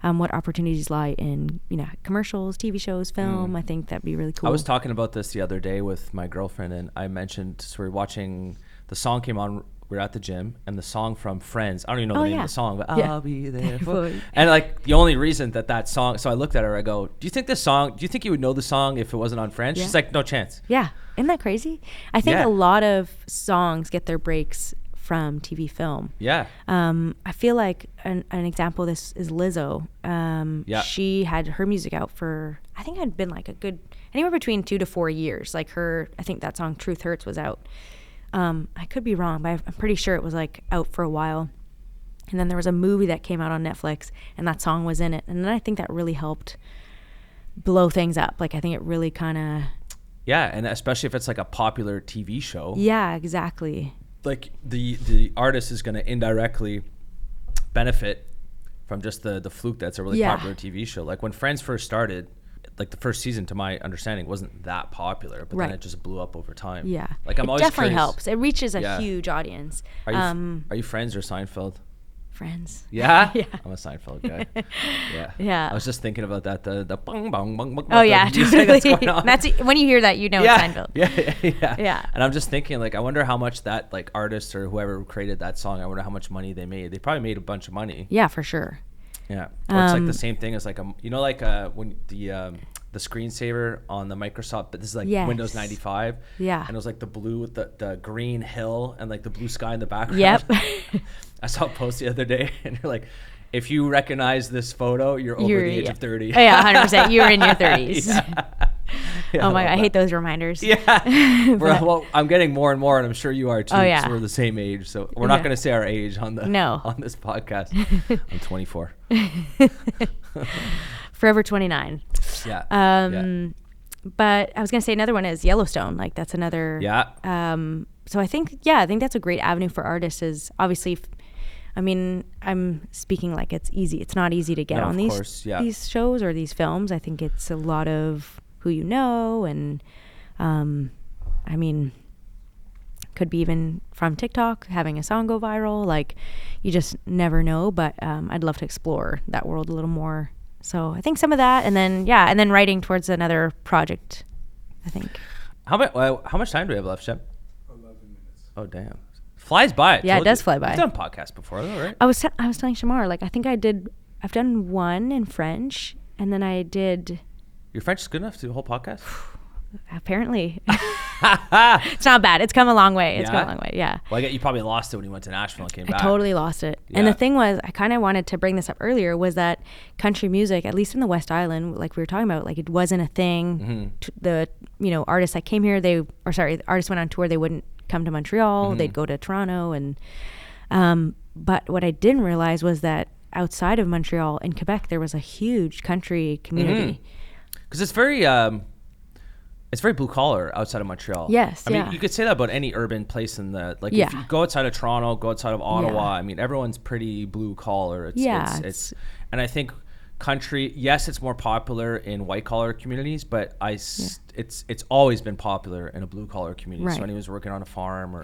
what opportunities lie in commercials, TV shows, film. I think that'd be really cool. I was talking about this the other day with my girlfriend, and I mentioned, so we were watching, the song came on. We were at the gym, and the song from Friends, I don't even know the name of the song, but I'll be there for you. And like the only reason that song, so I looked at her, I go, do you think you would know the song if it wasn't on Friends? She's like, no chance. Yeah. Isn't that crazy? I think a lot of songs get their breaks from TV film. Yeah. I feel like an example of this is Lizzo. She had her music out for, I think it had been like a good, anywhere between 2 to 4 years. Like I think that song Truth Hurts was out. I could be wrong, but I'm pretty sure it was like out for a while. And then there was a movie that came out on Netflix, and that song was in it. And then I think that really helped blow things up. Like I think it really kind of... Yeah, and especially if it's like a popular TV show. Yeah, exactly. Like the artist is going to indirectly benefit from just the fluke that's a really popular TV show. Like when Friends first started, like the first season, to my understanding, wasn't that popular, but then it just blew up over time. Yeah, like I'm always definitely curious. Helps. It reaches a huge audience. Are you Friends or Seinfeld? Friends. Yeah? Yeah. I'm a Seinfeld guy. Yeah. Yeah. I was just thinking about that, the bong bong bong bong. Oh yeah, totally. That's going on. That's when you hear that, it's Seinfeld. Yeah. And I'm just thinking, like, I wonder how much that like artist or whoever created that song, I wonder how much money they made. They probably made a bunch of money. Yeah, for sure. Yeah. Or it's like the same thing as like when the screensaver on the Microsoft, but this is like Windows 95. Yeah. And it was like the blue with the green hill and like the blue sky in the background. Yep. I saw a post the other day, and you're like, if you recognize this photo, you're over the age of 30. Oh, yeah, 100%. You're in your 30s. Yeah, oh my God, I hate those reminders. Yeah. Well, I'm getting more and more, and I'm sure you are too. Oh, yeah. We're the same age, so we're not going to say our age on this podcast. I'm 24. Forever 29. Yeah. But I was going to say another one is Yellowstone. Like that's another. Yeah. So I think that's a great avenue for artists. Is obviously, I'm speaking like it's easy. It's not easy to get on these shows or these films. I think it's a lot of who you know, and could be even from TikTok, having a song go viral. Like you just never know. But I'd love to explore that world a little more. So I think some of that, and then writing towards another project, I think. How much time do we have left, Shep? 11 minutes. Oh, damn. Flies by. Yeah, it does fly by. You've done podcasts before, though, right? I was telling Shamar, like, I think I've done one in French, and then I did. Your French is good enough to do a whole podcast? Apparently. It's not bad. It's come a long way. It's come a long way. Yeah. Well, you probably lost it when you went to Nashville and came back. I totally lost it. Yeah. And the thing was, I kind of wanted to bring this up earlier, was that country music, at least in the West Island, like we were talking about, like it wasn't a thing. Mm-hmm. The artists that came here, the artists went on tour, they wouldn't come to Montreal. Mm-hmm. They'd go to Toronto. And but what I didn't realize was that outside of Montreal in Quebec, there was a huge country community. Because it's very blue collar outside of Montreal. Yes, I mean, you could say that about any urban place in the, like, if you go outside of Toronto, go outside of Ottawa, I mean, everyone's pretty blue collar. It's and I think country, yes, it's more popular in white collar communities, but it's always been popular in a blue collar community. Right. So anyone's working on a farm or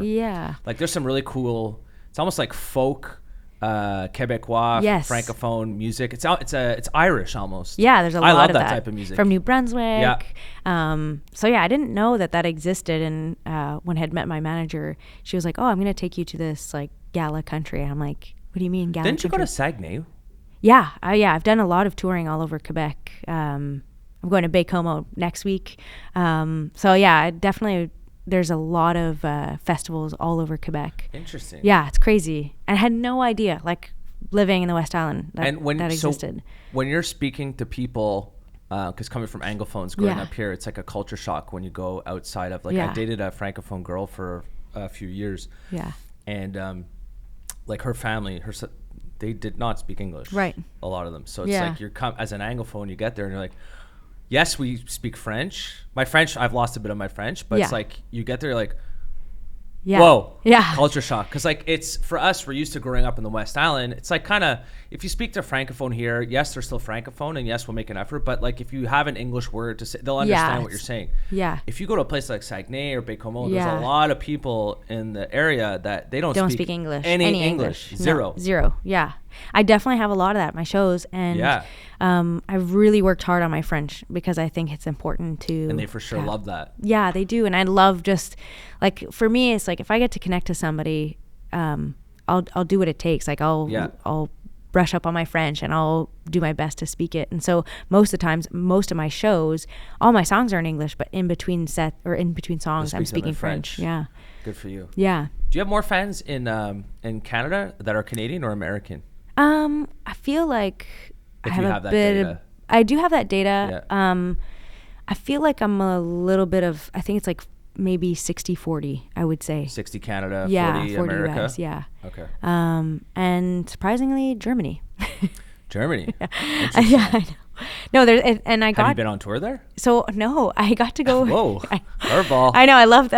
like, there's some really cool, it's almost like folk Quebecois, francophone music. It's Irish almost. Yeah, there's a lot I love of that type of music from New Brunswick. Yeah. So I didn't know that existed, and when I had met my manager, she was like, "Oh, I'm going to take you to this like gala country." And I'm like, "What do you mean gala?" Didn't you country? go to Saguenay? Yeah, I've done a lot of touring all over Quebec. I'm going to Baie-Comeau next week. There's a lot of festivals all over Quebec. Interesting. Yeah, it's crazy. I had no idea, like, living in the West Island, that existed. So when you're speaking to people, because coming from Anglophones growing up here, it's like a culture shock when you go outside of, like, I dated a Francophone girl for a few years. Yeah. And, like, her family, they did not speak English. Right. A lot of them. So it's like as an Anglophone, you get there and you're like, yes, we speak French. My French, I've lost a bit of my French, but it's like you get there, like, whoa, culture shock. Because, like, it's for us, we're used to growing up in the West Island. It's like kind of, if you speak to Francophone here, yes, they're still Francophone, and yes, we'll make an effort. But, like, if you have an English word to say, they'll understand what you're saying. Yeah. If you go to a place like Saguenay or Baie-Comeau, there's a lot of people in the area that they don't speak English. Any English. Zero. No, zero. Yeah. I definitely have a lot of that at my shows, and I've really worked hard on my French because I think it's important to. And they for sure love that. Yeah, they do, and I love just, like, for me, it's like if I get to connect to somebody, I'll do what it takes. Like I'll brush up on my French and I'll do my best to speak it. And so most of the times, most of my shows, all my songs are in English, but in between songs, I'm speaking French. Yeah. Good for you. Yeah. Do you have more fans in Canada that are Canadian or American? I feel like if I have you a have that bit data. of, I do have that data. Yeah. I feel like I'm a little bit of, I think it's like maybe 60-40, I would say. 60 Canada, 40 40 America. US, yeah. Okay. And surprisingly, Germany. Germany. Yeah, I know. No, and Have you been on tour there? So no, I got to go. Whoa, curveball. I know. I love.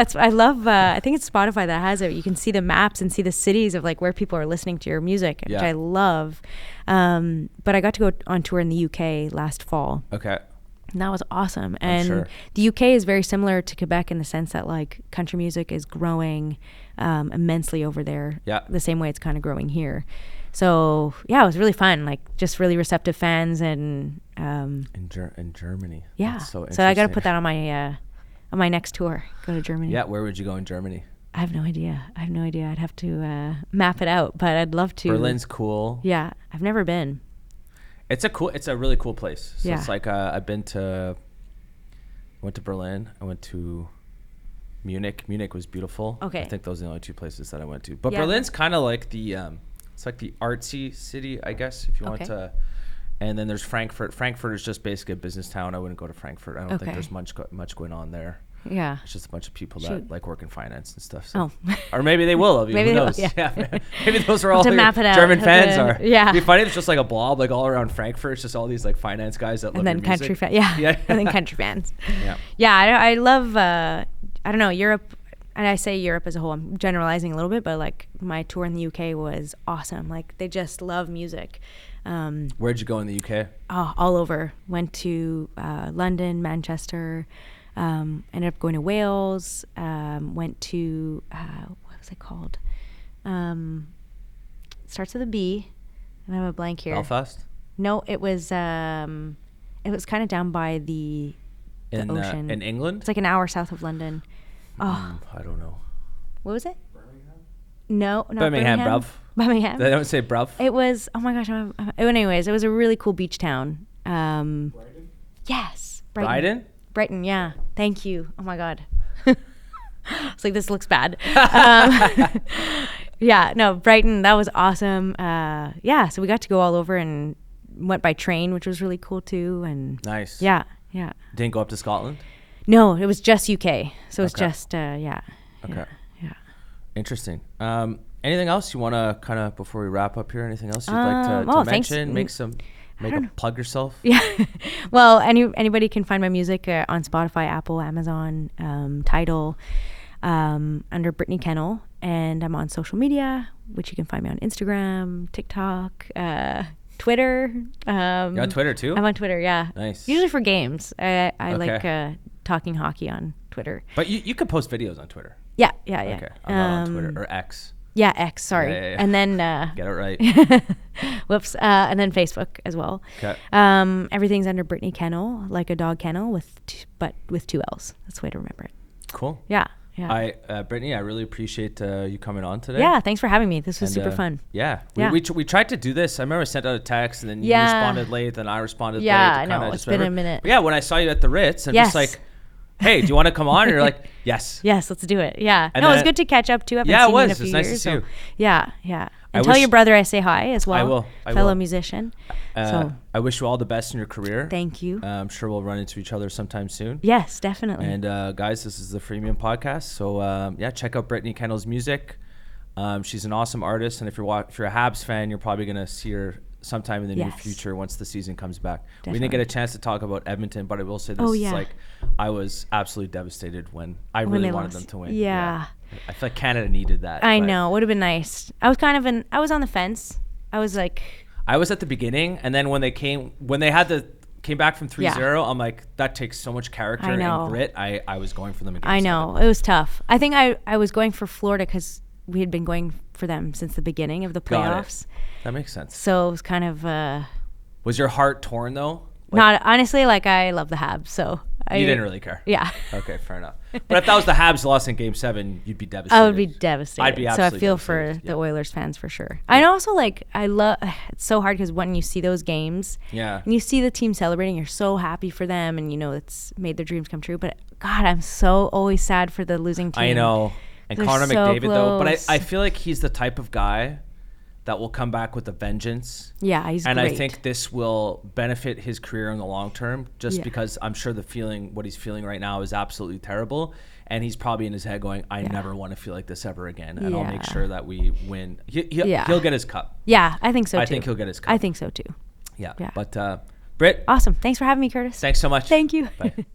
I think it's Spotify that has it. You can see the maps and see the cities of, like, where people are listening to your music, which I love. But I got to go on tour in the UK last fall. Okay. And that was awesome. And the UK is very similar to Quebec in the sense that, like, country music is growing immensely over there. Yeah. The same way it's kind of growing here. So yeah, it was really fun. Like, just really receptive fans and in Germany. Yeah. That's so interesting. So I got to put that on my next tour. Go to Germany. Yeah. Where would you go in Germany? I have no idea. I'd have to map it out, but I'd love to. Berlin's cool. Yeah, I've never been. It's a really cool place. So yeah. It's like I went to Berlin. I went to Munich. Munich was beautiful. Okay. I think those are the only two places that I went to. But Berlin's kind of like the it's like the artsy city, I guess, if you want to. And then there's Frankfurt. Frankfurt is just basically a business town. I wouldn't go to Frankfurt. I don't think there's much going on there. Yeah. It's just a bunch of people that like work in finance and stuff. So. Oh. Or maybe they will. Maybe who knows? Yeah. Maybe those are all German fans are. Yeah. It'd be funny if it's just like a blob, like all around Frankfurt. It's just all these like finance guys that love music. And then country fans. Yeah. And then country fans. Yeah. Yeah. I love, I don't know, Europe. And I say Europe as a whole. I'm generalizing a little bit, but, like, my tour in the UK was awesome. Like, they just love music. Where'd you go in the UK? Oh, all over. Went to London, Manchester. Ended up going to Wales. Went to what was it called? Starts with a B. I have a blank here. Belfast? No, it was kind of down by the ocean. In England? It's like an hour south of London. Oh, I don't know. What was it? Birmingham? No, not Birmingham, bruv. Birmingham. They don't say bruv. It was. Oh my gosh. Anyways, it was a really cool beach town. Brighton? Yes. Brighton? Brighton. Yeah. Thank you. Oh my God. It's like, this looks bad. Yeah. No, Brighton. That was awesome. Yeah. So we got to go all over and went by train, which was really cool too. And nice. Yeah. Yeah. Didn't go up to Scotland? No, it was just UK. So it's just, yeah. Okay. Yeah. Interesting. Anything else you want to kind of, before we wrap up here, anything else you'd like to thanks. mention? Plug yourself. Yeah. Well, anybody can find my music on Spotify, Apple, Amazon, Tidal, under Brittany Kennell. And I'm on social media, which you can find me on Instagram, TikTok, Twitter. You're on Twitter too? I'm on Twitter, yeah. Nice. Usually for games. I like talking hockey on Twitter. But you can post videos on Twitter. Yeah. Okay. I'm not on Twitter. Or X. Yeah, X, sorry. Yeah. And then get it right. Whoops. And then Facebook as well. Okay. Everything's under Brittany Kennell, like a dog kennel but with 2 L's. That's the way to remember it. Cool. Yeah. Brittany, I really appreciate you coming on today. Yeah, thanks for having me. This was super fun. Yeah. We tried to do this. I remember I sent out a text and then you responded late, then I responded late. Yeah, I know. It's been a minute. But yeah, when I saw you at the Ritz, I'm just like, hey, do you want to come on? And you're like, yes. Yes, let's do it. Yeah. And it was good to catch up too. I haven't seen you in a few years. It's nice to see you. Yeah. And tell your brother I say hi as well. I will. Fellow musician. I wish you all the best in your career. Thank you. I'm sure we'll run into each other sometime soon. Yes, definitely. And guys, this is the Freemium podcast. So check out Brittany Kennell's music. She's an awesome artist, and if you're a Habs fan, you're probably gonna see her sometime in the near future once the season comes back. Definitely. We didn't get a chance to talk about Edmonton, but I will say this: I was absolutely devastated when I really wanted them to win. Yeah. I feel like Canada needed that. I know. Would have been nice. I was on the fence. I was like, I was at the beginning, and then when they came back from 3-0, I'm like, that takes so much character and grit. I was going for them again. I know. It was tough. I think I was going for Florida because we had been going for them since the beginning of the playoffs. That makes sense. So it was kind of... was your heart torn, though? Not honestly, I love the Habs, so... You didn't really care? Yeah. Okay, fair enough. But if that was the Habs lost in Game 7, you'd be devastated. I would be devastated. I'd be absolutely So I feel for the Oilers fans for sure. Yeah. I also I love... It's so hard because when you see those games... Yeah. And you see the team celebrating, you're so happy for them and it's made their dreams come true. But God, I'm so always sad for the losing team. I know. And They're Connor so McDavid, close. though. But I feel like he's the type of guy that will come back with a vengeance. Yeah, he's and great. I think this will benefit his career in the long term just because I'm sure what he's feeling right now is absolutely terrible. And he's probably in his head going, I never want to feel like this ever again. And I'll make sure that we win. He'll get his cup. Yeah, I think so too. I think he'll get his cup. I think so too. Yeah. But Britt. Awesome. Thanks for having me, Curtis. Thanks so much. Thank you. Bye.